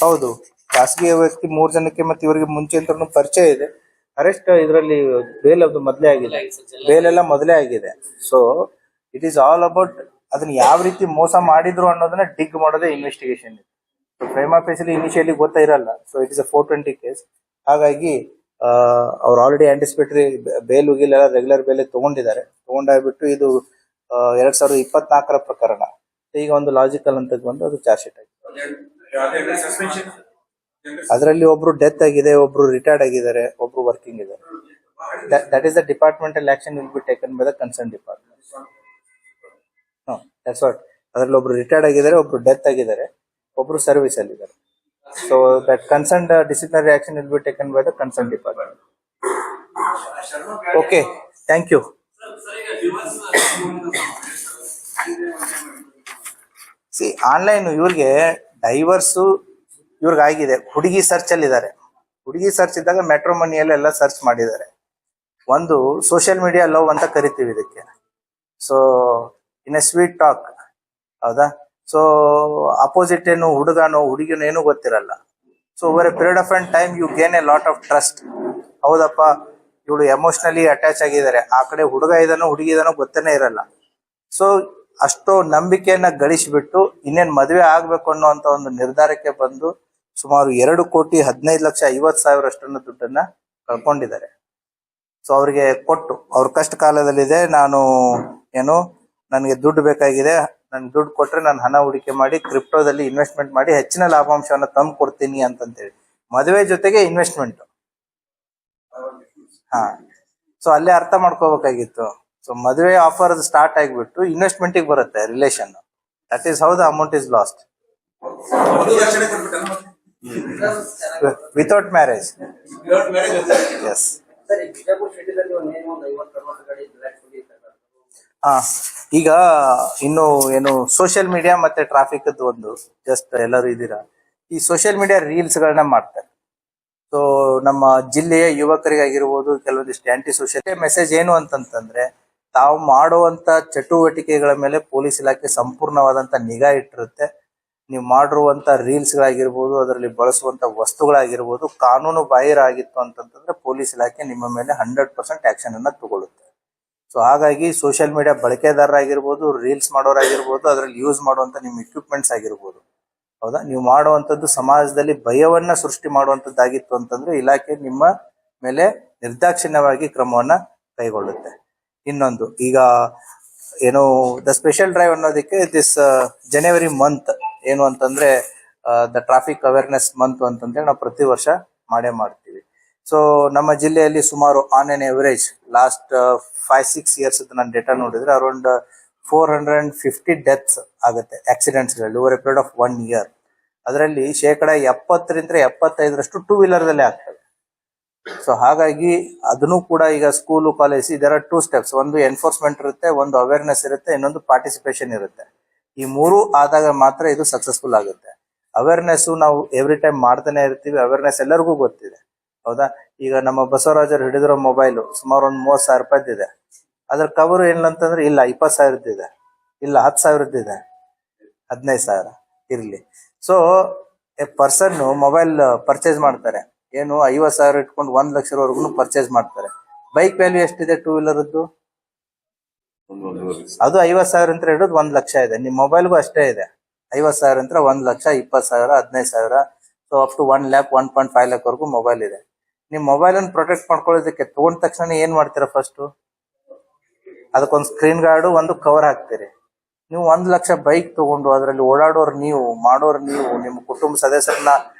Speaker 2: ಹೌದು, ಖಾಸಗಿ ವ್ಯಕ್ತಿ 3 ಜನಕ್ಕೆ ಮತ್ತೆ ಇವರಿಗೆ ಮುಂಚೆ ಅಂತ ಪರಿಚಯ ಇದೆ. ಅರೆಸ್ಟ್ ಇದರಲ್ಲಿ ಬೇಲ್ ಅದು ಮೊದಲೇ ಆಗಿದೆ, ಬೇಲ್ ಎಲ್ಲ ಮೊದಲೇ ಆಗಿದೆ. So it is all about ಅದನ್ನ ಯಾವ ರೀತಿ ಮೋಸ ಮಾಡಿದ್ರು ಅನ್ನೋದನ್ನ ಡಿಗ್ ಮಾಡೋದೇ ಇನ್ವೆಸ್ಟಿಗೇಷನ್. ಪ್ರೈಮಾ ಫೇಸಿಲಿ ಇನಿಷಿಯಲಿ ಗೊತ್ತಾ ಇರಲ್ಲ. So it is a 420 case. ಹಾಗಾಗಿ ಅವ್ರು ಆಲ್ರೆಡಿ ಆಂಟಿಸಿಪೇಟರಿ ಬೇಲ್ ಉಗಿಲೆಲ್ಲ ರೆಗ್ಯುಲರ್ ಬೇಲೆ ತಗೊಂಡಾಗ್ಬಿಟ್ಟು ಇದು 2024 ಪ್ರಕರಣ. ಈಗ ಒಂದು ಲಾಜಿಕಲ್ ಅಂತ ಬಂದು ಅದು ಚಾರ್ಜ್ ಶೀಟ್ ಆಗಿದೆ. ಅದರಲ್ಲಿ ಒಬ್ರು ಡೆತ್ ಆಗಿದೆ, ಒಬ್ರು ರಿಟೈರ್ಡ್ ಆಗಿದ್ದಾರೆ, ಒಬ್ರು ವರ್ಕಿಂಗ್ ಇದ್ದಾರೆ. That is the departmental action will be taken by the concern department. That's what. ಅದರಲ್ಲಿ ಒಬ್ರು ರಿಟೈರ್ಡ್ ಆಗಿದ್ದಾರೆ, ಒಬ್ರು ಡೆತ್ ಆಗಿದ್ದಾರೆ, ಒಬ್ರು ಸರ್ವಿಸ್ ಅಲ್ಲಿ ಇದ್ದಾರೆ. So that concern disciplinary action will be taken by the concern department. Okay, thank you. See online ಇವ್ರಿಗೆ divorce ಇವ್ರಿಗಾಗಿದೆ. ಹುಡುಗಿ ಸರ್ಚ್ ಅಲ್ಲಿ ಇದ್ದಾರೆ. ಹುಡುಗಿ ಸರ್ಚ್ ಇದ್ದಾಗ ಮೆಟ್ರೋಮನಿಯಲ್ಲಿ ಎಲ್ಲ ಸರ್ಚ್ ಮಾಡಿದ್ದಾರೆ. ಒಂದು ಸೋಷಿಯಲ್ ಮೀಡಿಯಾ ಲವ್ ಅಂತ ಕರಿತೀವಿ ಇದಕ್ಕೆ. So in a sweet talk, ಹೌದಾ. ಸೊ ಅಪೋಸಿಟ್ ಏನು ಹುಡುಗನೋ ಹುಡುಗಿನೋ ಏನೂ ಗೊತ್ತಿರಲ್ಲ. So over a period of time you gain a lot of trust. ಹೌದಪ್ಪ, ಇವಳು ಎಮೋಷನಲಿ ಅಟ್ಯಾಚ್ ಆಗಿದ್ದಾರೆ, ಆ ಕಡೆ ಹುಡುಗ ಇದಾನೋ ಹುಡುಗಿ ಇದಾನೋ ಗೊತ್ತೇನೆ ಇರಲ್ಲ. ಸೊ ಅಷ್ಟೋ ನಂಬಿಕೆಯನ್ನ ಗಳಿಸಿಬಿಟ್ಟು ಇನ್ನೇನ್ ಮದುವೆ ಆಗ್ಬೇಕು ಅನ್ನೋ ಅಂತ ಒಂದು ನಿರ್ಧಾರಕ್ಕೆ ಬಂದು ಸುಮಾರು 2,15,50,50,000 ಅಷ್ಟನ್ನು ದುಡ್ಡನ್ನ ಕಳ್ಕೊಂಡಿದ್ದಾರೆ. ಸೊ ಅವ್ರಿಗೆ ಕೊಟ್ಟು ಅವ್ರ ಕಷ್ಟ ಕಾಲದಲ್ಲಿದೆ, ನನಗೆ ದುಡ್ಡು ಬೇಕಾಗಿದೆ, ನನ್ಗೆ ದುಡ್ಡು ಕೊಟ್ರೆ ನಾನು ಹಣ ಹೂಡಿಕೆ ಮಾಡಿ ಕ್ರಿಪ್ಟೋದಲ್ಲಿ ಇನ್ವೆಸ್ಟ್ಮೆಂಟ್ ಮಾಡಿ ಹೆಚ್ಚಿನ ಲಾಭಾಂಶವನ್ನು ತಂದು ಕೊಡ್ತೀನಿ ಅಂತಂತೇಳಿ. ಮದುವೆ ಜೊತೆಗೆ ಇನ್ವೆಸ್ಟ್ಮೆಂಟ್. ಸೊ ಅಲ್ಲೇ ಅರ್ಥ ಮಾಡ್ಕೋಬೇಕಾಗಿತ್ತು. ಸೊ ಮದುವೆ ಆಫರ್ ಸ್ಟಾರ್ಟ್ ಆಗಿಬಿಟ್ಟು ಇನ್ವೆಸ್ಟ್ಮೆಂಟಿಗೆ ಬರುತ್ತೆ relation. That is how the amount is lost without marriage. Yes. ಈಗ ಇನ್ನು ಏನು ಸೋಷಿಯಲ್ ಮೀಡಿಯಾ ಮತ್ತೆ ಟ್ರಾಫಿಕ್ ಒಂದು ಜಸ್ಟ್ ಎಲ್ಲರೂ ಇದ್ದೀರಾ, ಈ ಸೋಷಿಯಲ್ ಮೀಡಿಯಾ ರೀಲ್ಸ್ ಗಳನ್ನ ಮಾಡ್ತಾರೆ. ಸೊ ನಮ್ಮ ಜಿಲ್ಲೆಯ ಯುವಕರಿಗಾಗಿರ್ಬೋದು ಕೆಲವೊಂದಿಷ್ಟು ಆಂಟಿ ಸೋಷಿಯಲ್ ಮೆಸೇಜ್ ಏನು ಅಂತಂತಂದ್ರೆ, ತಾವು ಮಾಡುವಂತ ಚಟುವಟಿಕೆಗಳ ಮೇಲೆ ಪೊಲೀಸ್ ಇಲಾಖೆ ಸಂಪೂರ್ಣವಾದಂತ ನಿಗಾ ಇಟ್ಟಿರುತ್ತೆ. ನೀವು ಮಾಡಿರುವಂತ ರೀಲ್ಸ್ ಗಳಾಗಿರ್ಬೋದು, ಅದರಲ್ಲಿ ಬಳಸುವಂತ ವಸ್ತುಗಳಾಗಿರ್ಬೋದು ಕಾನೂನು ಬಾಹಿರ ಆಗಿತ್ತು ಅಂತಂತಂದ್ರೆ ಪೊಲೀಸ್ ಇಲಾಖೆ ನಿಮ್ಮ ಮೇಲೆ 100% ಆಕ್ಷನ್ ಅನ್ನ ತಗೊಳ್ಳುತ್ತೆ. ಸೊ ಹಾಗಾಗಿ ಸೋಷಿಯಲ್ ಮೀಡಿಯಾ ಬಳಕೆದಾರರಾಗಿರ್ಬೋದು, ರೀಲ್ಸ್ ಮಾಡೋರಾಗಿರ್ಬೋದು, ಅದರಲ್ಲಿ ಯೂಸ್ ಮಾಡುವಂತ ನಿಮ್ಮ ಇಕ್ವಿಪ್ಮೆಂಟ್ಸ್ ಆಗಿರ್ಬೋದು, ಹೌದಾ, ನೀವು ಮಾಡುವಂತದ್ದು ಸಮಾಜದಲ್ಲಿ ಭಯವನ್ನ ಸೃಷ್ಟಿ ಮಾಡುವಂತದ್ದಾಗಿತ್ತು ಅಂತಂದ್ರೆ ಇಲಾಖೆ ನಿಮ್ಮ ಮೇಲೆ ನಿರ್ದಾಕ್ಷಿಣ್ಯವಾಗಿ ಕ್ರಮವನ್ನ ಕೈಗೊಳ್ಳುತ್ತೆ. ಇನ್ನೊಂದು, ಈಗ ಏನು ದ ಸ್ಪೆಷಲ್ ಡ್ರೈವ್ ಅನ್ನೋದಕ್ಕೆ ದಿಸ್ ಜನವರಿ ಮಂತ್ ಏನು ಅಂತಂದ್ರೆ ದ ಟ್ರಾಫಿಕ್ ಅವೇರ್ನೆಸ್ ಮಂತ್ ಅಂತಂದೇಳಿ ನಾವು ಪ್ರತಿ ವರ್ಷ ಮಾಡೇ ಮಾಡ್ತೀವಿ. ಸೊ ನಮ್ಮ ಜಿಲ್ಲೆಯಲ್ಲಿ ಸುಮಾರು on an average last 5-6 years ನಾನು ಡೇಟಾ ನೋಡಿದ್ರೆ ಅರೌಂಡ್ 450 ಡೆತ್ಸ್ ಆಗುತ್ತೆ ಆಕ್ಸಿಡೆಂಟ್ಸ್ಗಳಲ್ಲಿ over a period of 1 year. ಅದರಲ್ಲಿ 70% 75% ಟೂ ವೀಲರ್ದಲ್ಲೇ ಆಗ್ತದೆ. ಸೊ ಹಾಗಾಗಿ ಅದನ್ನು ಕೂಡ ಈಗ ಸ್ಕೂಲು ಕಾಲೇಜ್ ಇದರ 2 steps, ಒಂದು ಎನ್ಫೋರ್ಸ್ಮೆಂಟ್ ಇರುತ್ತೆ, ಒಂದು ಅವೇರ್ನೆಸ್ ಇರುತ್ತೆ, ಇನ್ನೊಂದು ಪಾರ್ಟಿಸಿಪೇಷನ್ ಇರುತ್ತೆ. ಈ ಮೂರು ಆದಾಗ ಮಾತ್ರ ಇದು ಸಕ್ಸಸ್ಫುಲ್ ಆಗುತ್ತೆ. ಅವೇರ್ನೆಸ್ ನಾವು ಎವ್ರಿ ಟೈಮ್ ಮಾಡ್ತಾನೆ ಇರ್ತೀವಿ, ಅವೇರ್ನೆಸ್ ಎಲ್ಲರಿಗೂ ಗೊತ್ತಿದೆ, ಹೌದಾ? ಈಗ ನಮ್ಮ ಬಸವರಾಜರು ಹಿಡಿದಿರೋ ಮೊಬೈಲ್ ಸುಮಾರು ಒಂದು 30,000 ರೂಪಾಯಿದಿದೆ. ಅದ್ರ ಕವರ್ ಏನಂತಂದ್ರೆ ಇಲ್ಲ 20,000 ಇದೆ, ಇಲ್ಲ 10,000 ಇದೆ, 15,000 ಇರ್ಲಿ. So A person mobile purchase ಮಾಡ್ತಾರೆ, ಏನು 50,000 ಇಟ್ಕೊಂಡು 1,00,000ವರೆಗೂ ಪರ್ಚೇಸ್ ಮಾಡ್ತಾರೆ. ಬೈಕ್ ವ್ಯಾಲ್ಯೂ ಎಷ್ಟಿದೆ ಟೂ ವೀಲರ್ದು? ಅದು 50,000 ಅಂತ ಹಿಡಿದು 1,00,000 ಇದೆ. ನಿಮ್ ಮೊಬೈಲ್ಗೂ ಅಷ್ಟೇ ಇದೆ, 50,000 ಅಂತ 1,00,000, 20,000, 15,000, so up to 1 lakh 1.5 lakh ವರೆಗೂ ಮೊಬೈಲ್ ಇದೆ. ನಿಮ್ ಮೊಬೈಲ್ ಅನ್ನು ಪ್ರೊಟೆಕ್ಟ್ ಮಾಡ್ಕೊಳ್ಳೋದಕ್ಕೆ ತಗೊಂಡ ತಕ್ಷಣ ಏನ್ ಮಾಡ್ತೀರಾ? ಫಸ್ಟ್ ಅದಕ್ಕೊಂದು ಸ್ಕ್ರೀನ್ ಗಾರ್ಡ್, ಒಂದು ಕವರ್ ಹಾಕ್ತೀರಿ. ನೀವು 1,00,000 ಬೈಕ್ ತಗೊಂಡು ಅದರಲ್ಲಿ ಓಡಾಡೋರು ನೀವು, ಮಾಡೋರು ನೀವು, ನಿಮ್ಮ ಕುಟುಂಬ ಸದಸ್ಯರನ್ನ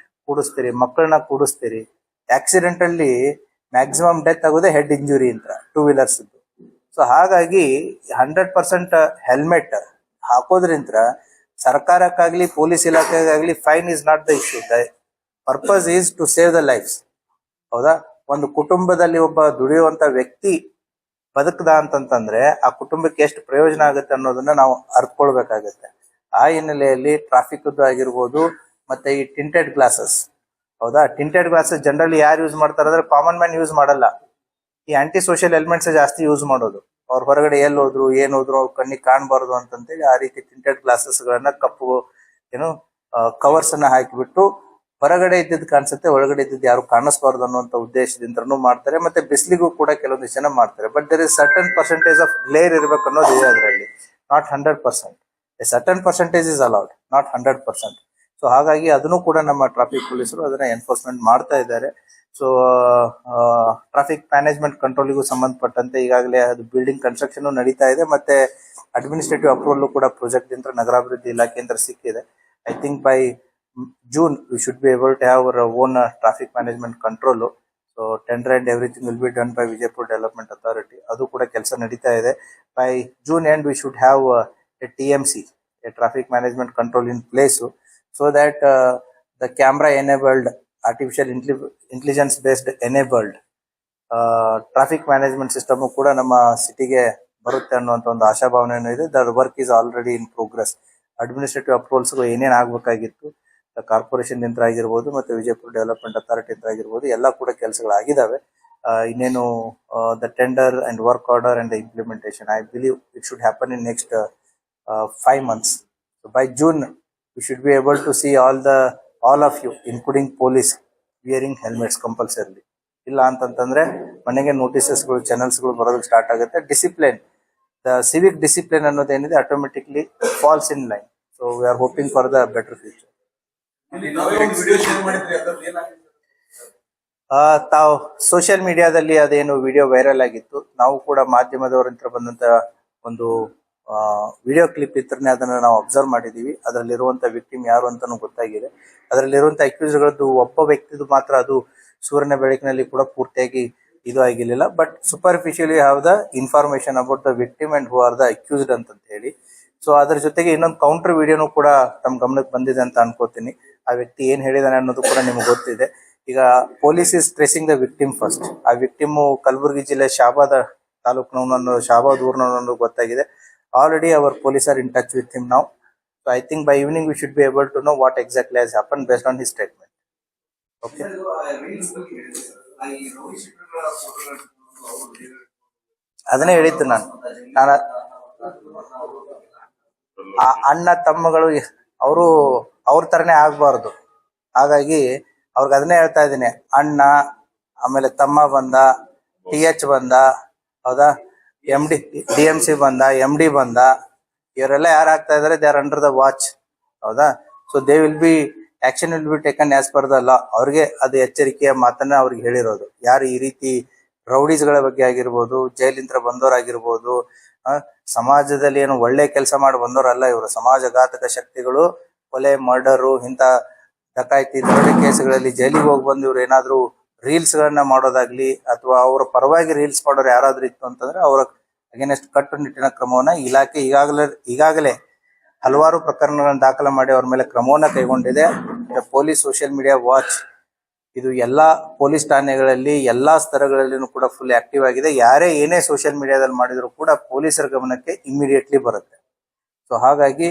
Speaker 2: ಕೂಡಿಸ್ತೀರಿ, ಮಕ್ಕಳನ್ನ ಕೂಡಿಸ್ತೀರಿ. ಆಕ್ಸಿಡೆಂಟ್ ಅಲ್ಲಿ ಮ್ಯಾಕ್ಸಿಮಮ್ ಡೆತ್ ಆಗೋದೇ ಹೆಡ್ ಇಂಜುರಿ ಅಂತ ಟೂ ವೀಲರ್ಸ್. ಸೊ ಹಾಗಾಗಿ 100% ಹೆಲ್ಮೆಟ್ ಹಾಕೋದ್ರಿಂದ ಸರ್ಕಾರಕ್ಕಾಗ್ಲಿ ಪೊಲೀಸ್ ಇಲಾಖೆಗಾಗ್ಲಿ fine is not the issue. The purpose is to save the lives, ಹೌದಾ? ಒಂದು ಕುಟುಂಬದಲ್ಲಿ ಒಬ್ಬ ದುಡಿಯುವಂತ ವ್ಯಕ್ತಿ ಬದುಕದ ಅಂತಂತಂದ್ರೆ ಆ ಕುಟುಂಬಕ್ಕೆ ಎಷ್ಟು ಪ್ರಯೋಜನ ಆಗುತ್ತೆ ಅನ್ನೋದನ್ನ ನಾವು ಅರ್ಥಕೊಳ್ಬೇಕಾಗತ್ತೆ. ಆ ಹಿನ್ನೆಲೆಯಲ್ಲಿ ಟ್ರಾಫಿಕ್ ಆಗಿರ್ಬೋದು, ಮತ್ತೆ ಈ ಟಿಂಟೆಡ್ ಗ್ಲಾಸಸ್, ಹೌದಾ? ಟಿಂಟೆಡ್ ಗ್ಲಾಸಸ್ ಜನರಲಿ ಯಾರು ಯೂಸ್ ಮಾಡ್ತಾರೆ ಅಂದ್ರೆ ಕಾಮನ್ ಮ್ಯಾನ್ ಯೂಸ್ ಮಾಡಲ್ಲ. ಈ ಆಂಟಿ ಸೋಷಿಯಲ್ ಎಲಿಮೆಂಟ್ಸ್ ಜಾಸ್ತಿ ಯೂಸ್ ಮಾಡೋದು. ಅವ್ರ ಹೊರಗಡೆ ಎಲ್ಲಿ ಹೋದ್ರು ಏನ್ ಹೋದ್ರು ಅವ್ರ ಕಣ್ಣಿಗೆ ಕಾಣಬಾರ್ದು ಅಂತಂತೇಳಿ ಆ ರೀತಿ ಟಿಂಟೆಡ್ ಗ್ಲಾಸಸ್ ಗಳನ್ನ ಕಪ್ಪು ಏನು ಕವರ್ಸ್ ಅನ್ನ ಹಾಕಿಬಿಟ್ಟು ಹೊರಗಡೆ ಇದ್ದಿದ್ದು ಕಾಣಿಸುತ್ತೆ, ಒಳಗಡೆ ಇದ್ದಿದ್ದು ಯಾರು ಕಾಣಿಸ್ಬಾರ್ದು ಅನ್ನುವಂತ ಉದ್ದೇಶದಿಂದನೂ ಮಾಡ್ತಾರೆ. ಮತ್ತೆ ಬಿಸಿಲಿಗೂ ಕೂಡ ಕೆಲವೊಂದು ಜನ ಮಾಡ್ತಾರೆ. But there is certain percentage of glare ಇರಬೇಕು ಅನ್ನೋದು ಇದೆ ಅದರಲ್ಲಿ, not 100%. A certain percentage is allowed, not 100%. So ಹಾಗಾಗಿ ಅದನ್ನು ಕೂಡ ನಮ್ಮ ಟ್ರಾಫಿಕ್ ಪೊಲೀಸರು ಅದನ್ನ ಎನ್ಫೋರ್ಸ್ಮೆಂಟ್ ಮಾಡ್ತಾ ಇದ್ದಾರೆ. ಸೊ ಟ್ರಾಫಿಕ್ ಮ್ಯಾನೇಜ್ಮೆಂಟ್ ಕಂಟ್ರೋಲಿಗೂ ಸಂಬಂಧಪಟ್ಟಂತೆ ಈಗಾಗಲೇ ಅದು ಬಿಲ್ಡಿಂಗ್ ಕನ್ಸ್ಟ್ರಕ್ಷನ್ ನಡೀತಾ ಇದೆ. ಮತ್ತೆ ಅಡ್ಮಿನಿಸ್ಟ್ರೇಟಿವ್ ಅಪ್ರೂವಲ್ ಕೂಡ ಪ್ರಾಜೆಕ್ಟ್ ಇಂದ ನಗರಾಭಿವೃದ್ಧಿ ಇಲಾಖೆಯಿಂದ ಸಿಕ್ಕಿದೆ. I think by June we should be able to have our own traffic management control. So tender and everything will be done by Vijaypur Development Authority. ಅದು ಕೂಡ ಕೆಲಸ ನಡೀತಾ ಇದೆ. By June end we should have a TMC, a traffic management control in place, so that the camera enabled, artificial intelligence based enabled traffic management system ಕೂಡ ನಮ್ಮ ಸಿಟಿಗೆ ಬರುತ್ತೆ ಅನ್ನುವಂತ ಒಂದು ಆಶಾಭಾವನೆ ಇದೆ. The work is already in progress. Administrative approvals ಏನೇನ್ ಆಗ್ಬೇಕಾಗಿತ್ತು corporation ಯಂತ್ರ ಆಗಿರ್ಬೋದು, ಮತ್ತೆ ವಿಜಯಪುರ ಡೆವಲಪ್ಮೆಂಟ್ ಅಥಾರಿಟಿ ಯಂತ್ರ ಆಗಿರ್ಬೋದು, ಎಲ್ಲ ಕೂಡ ಕೆಲಸಗಳಾಗಿದ್ದಾವೆ. ಇನ್ನೇನು the tender and work order and the implementation, I believe it should happen in next 5 months. So by June we should be able to see all of you including police wearing helmets compulsorily. ಇಲ್ಲ ಅಂತಂತಂದ್ರೆ ಮನೆಗೆ ನೋಟಿಸಸ್ಗಳು ಚಾನೆಲ್ಸ್ಗಳು ಬರೋದಕ್ಕೆ start ಆಗುತ್ತೆ. Discipline, the civic discipline ಅನ್ನೋದೇನಿದೆ automatically falls in line. So we are hoping for the better future. ತಾವು social ಮೀಡಿಯಾದಲ್ಲಿ ಅದೇನು video viral ಆಗಿತ್ತು, ನಾವು ಕೂಡ ಮಾಧ್ಯಮದವರಿಂದ ಬಂದಂತ ಒಂದು ವಿಡಿಯೋ ಕ್ಲಿಪ್ ಇತ್ತರನೇ ಅದನ್ನ ನಾವು ಅಬ್ಸರ್ವ್ ಮಾಡಿದೀವಿ. ಅದರಲ್ಲಿರುವಂತ ವಿಕ್ಟಿಮ್ ಯಾರು ಅಂತಾನು ಗೊತ್ತಾಗಿದೆ. ಅದರಲ್ಲಿರುವಂತ ಅಕ್ಯೂಸ್ಗಳದ್ದು ಒಬ್ಬ ವ್ಯಕ್ತಿದು ಮಾತ್ರ ಅದು ಸೂರ್ಯನ ಬೆಳಕಿನಲ್ಲಿ ಕೂಡ ಪೂರ್ತಿಯಾಗಿ ಇದು ಆಗಿರ್ಲಿಲ್ಲ. But superficially have the information about the victim and who are the accused ಅಂತ ಹೇಳಿ. ಸೊ ಅದ್ರ ಜೊತೆಗೆ ಇನ್ನೊಂದು ಕೌಂಟರ್ ವಿಡಿಯೋನು ಕೂಡ ತಮ್ಮ ಗಮನಕ್ಕೆ ಬಂದಿದೆ ಅಂತ ಅನ್ಕೋತೀನಿ. ಆ ವ್ಯಕ್ತಿ ಏನ್ ಹೇಳಿದಾನೆ ಅನ್ನೋದು ಕೂಡ ನಿಮ್ಗೆ ಗೊತ್ತಿದೆ. ಈಗ police is tracing the victim first. ಆ ವಿಕ್ಟಿಮ್ ಕಲಬುರಗಿ ಜಿಲ್ಲೆ ಶಾಬಾದ ತಾಲೂಕಿನವನನ್ನು, ಶಾಬಾದ್ ಊರಿನವನನ್ನು ಗೊತ್ತಾಗಿದೆ. Already our police are in touch with him now. So I think by evening we should be able to know what exactly has happen based on his statement. Okay, ಅದನ್ನೇ ಹೇಳಿದ್ದು ನಾನು. ಅಣ್ಣ ತಮ್ಮಗಳು ಅವರು ಅವ್ರ ತರನೇ ಆಗ್ಬಾರ್ದು. ಹಾಗಾಗಿ ಅವ್ರಿಗೆ ಅದನ್ನೇ ಹೇಳ್ತಾ ಇದ್ದೀನಿ. ಅಣ್ಣ, ಆಮೇಲೆ ತಮ್ಮ ಬಂದ, TH ಬಂದ, ಹೌದಾ, DMC ಬಂದ, MD ಬಂದ, ಇವರೆಲ್ಲ ಯಾರು ಆಗ್ತಾ ಇದಾರೆ, they are under the watch, ಹೌದಾ. So they will be action will be taken as per the law. ಅವ್ರಿಗೆ ಅದು ಎಚ್ಚರಿಕೆಯ ಮಾತನ್ನ ಅವ್ರಿಗೆ ಹೇಳಿರೋದು. ಯಾರು ಈ ರೀತಿ ರೌಡೀಸ್ಗಳ ಬಗ್ಗೆ ಆಗಿರ್ಬೋದು, ಜೈಲಿಂದ ಬಂದವರಾಗಿರ್ಬೋದು, ಸಮಾಜದಲ್ಲಿ ಏನು ಒಳ್ಳೆ ಕೆಲಸ ಮಾಡಿ ಬಂದವರಲ್ಲ ಇವರು. ಸಮಾಜಘಾತಕ ಶಕ್ತಿಗಳು, ಕೊಲೆ, ಮರ್ಡರು, ಇಂಥ ಡಕಾಯಿತಿ ದರೋಡೆ ಕೇಸ್ಗಳಲ್ಲಿ ಜೈಲಿಗೆ ಹೋಗಿ ಬಂದು ಇವ್ರು ಏನಾದ್ರು ರೀಲ್ಸ್ ಗಳನ್ನ ಮಾಡೋದಾಗ್ಲಿ ಅಥವಾ ಅವರ ಪರವಾಗಿ ರೀಲ್ಸ್ ಮಾಡೋರು ಯಾರಾದ್ರೂ ಇತ್ತು ಅಂತಂದ್ರೆ ಅವರ ಅಗೇನೆಸ್ಟ್ ಕಟ್ಟುನಿಟ್ಟಿನ ಕ್ರಮವನ್ನ ಇಲಾಖೆ ಈಗಾಗಲೇ ಹಲವಾರು ಪ್ರಕರಣಗಳನ್ನು ದಾಖಲು ಮಾಡಿ ಅವ್ರ ಮೇಲೆ ಕ್ರಮವನ್ನ ಕೈಗೊಂಡಿದೆ. ಪೊಲೀಸ್ ಸೋಷಿಯಲ್ ಮೀಡಿಯಾ ವಾಚ್ ಇದು ಎಲ್ಲಾ ಪೊಲೀಸ್ ಠಾಣೆಗಳಲ್ಲಿ ಎಲ್ಲಾ ಸ್ತರಗಳಲ್ಲಿನೂ ಕೂಡ ಫುಲ್ ಆಕ್ಟಿವ್ ಆಗಿದೆ. ಯಾರೇ ಏನೇ ಸೋಷಿಯಲ್ ಮೀಡಿಯಾದಲ್ಲಿ ಮಾಡಿದ್ರು ಕೂಡ ಪೊಲೀಸರ ಗಮನಕ್ಕೆ ಇಮಿಡಿಯೇಟ್ಲಿ ಬರುತ್ತೆ. ಸೊ ಹಾಗಾಗಿ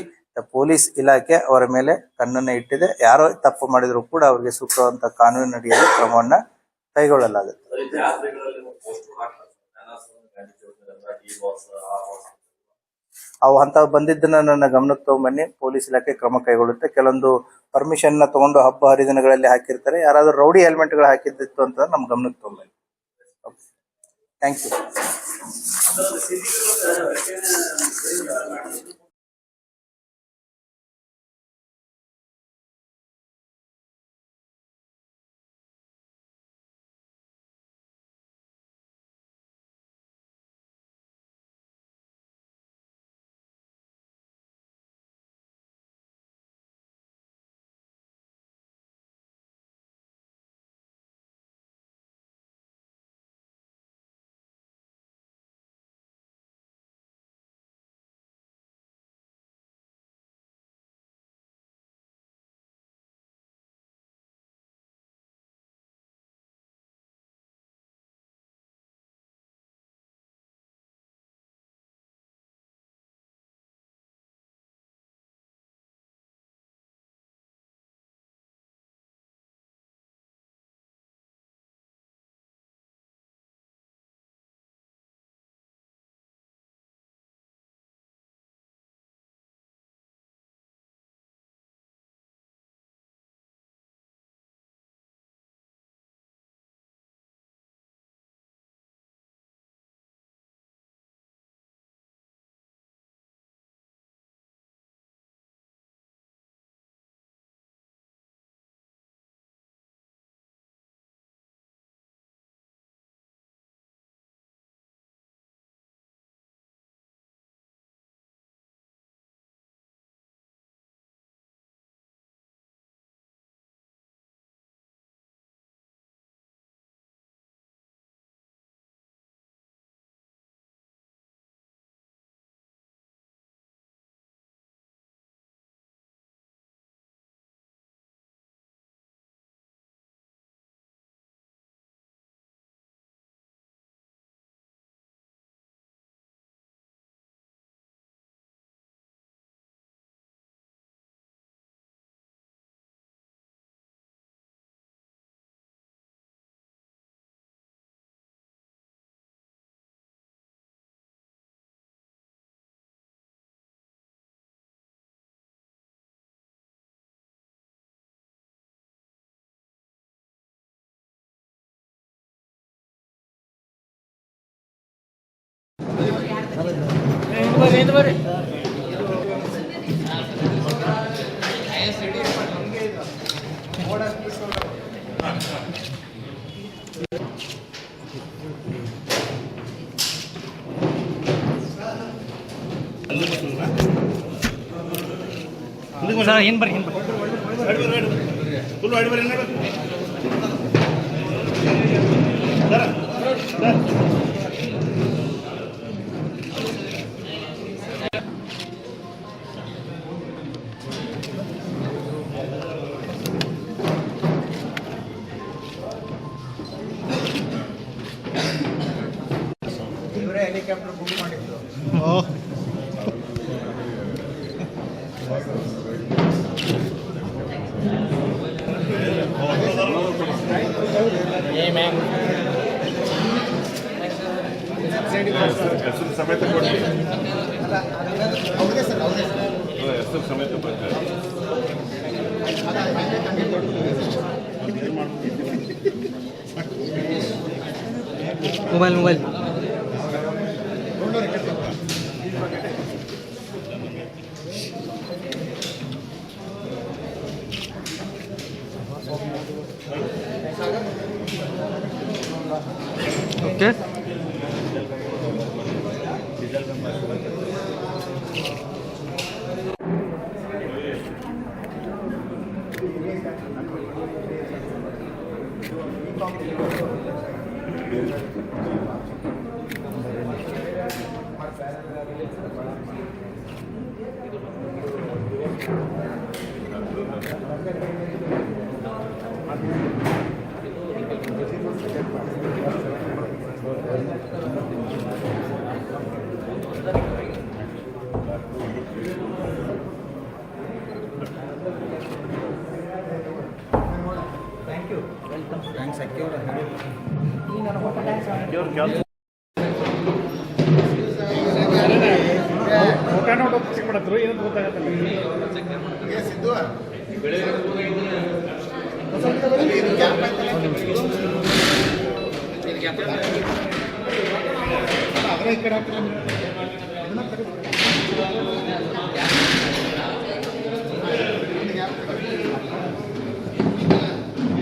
Speaker 2: ಪೊಲೀಸ್ ಇಲಾಖೆ ಅವರ ಮೇಲೆ ಕಣ್ಣನ್ನ ಇಟ್ಟಿದೆ. ಯಾರೋ ತಪ್ಪು ಮಾಡಿದ್ರು ಕೂಡ ಅವರಿಗೆ ಸೂಕ್ತವಾದಂತಹ ಕಾನೂನಿನ ಅಡಿಯಲ್ಲಿ ಕ್ರಮವನ್ನ ಕೈಗೊಳ್ಳಲಾಗುತ್ತೆ. ಅವು ಅಂತ ಬಂದಿದ್ದನ್ನ ನನ್ನ ಗಮನಕ್ಕೆ ತಗೊಂಡ್ಬನ್ನಿ, ಪೊಲೀಸ್ ಇಲಾಖೆ ಕ್ರಮ ಕೈಗೊಳ್ಳುತ್ತೆ. ಕೆಲವೊಂದು ಪರ್ಮಿಷನ್ ನ ತಗೊಂಡು ಹಬ್ಬ ಹರಿದಿನಗಳಲ್ಲಿ ಹಾಕಿರ್ತಾರೆ, ಯಾರಾದ್ರೂ ರೌಡಿ ಎಲಿಮೆಂಟ್ ಗಳು ಹಾಕಿದ್ದಿತ್ತು ಅಂತ ನಮ್ ಗಮನಕ್ಕೆ ತಗೊಂಡ್ಬನ್ನಿ. Thank you.
Speaker 4: ಏನ್ ಬರ್ರಿ
Speaker 2: ಹೆಲಿಕಾಪ್ಟರ್ ಬುಕ್ ಮಾಡಿದ್ರು.
Speaker 5: ಹೆಸರು ಸಮೇತ ಕೊಡಿ. ಹೆಸರು ಸಮೇತ ಬರ್ತಾರೆ.
Speaker 4: Mobile okay.
Speaker 6: ಈ ಕಡೆ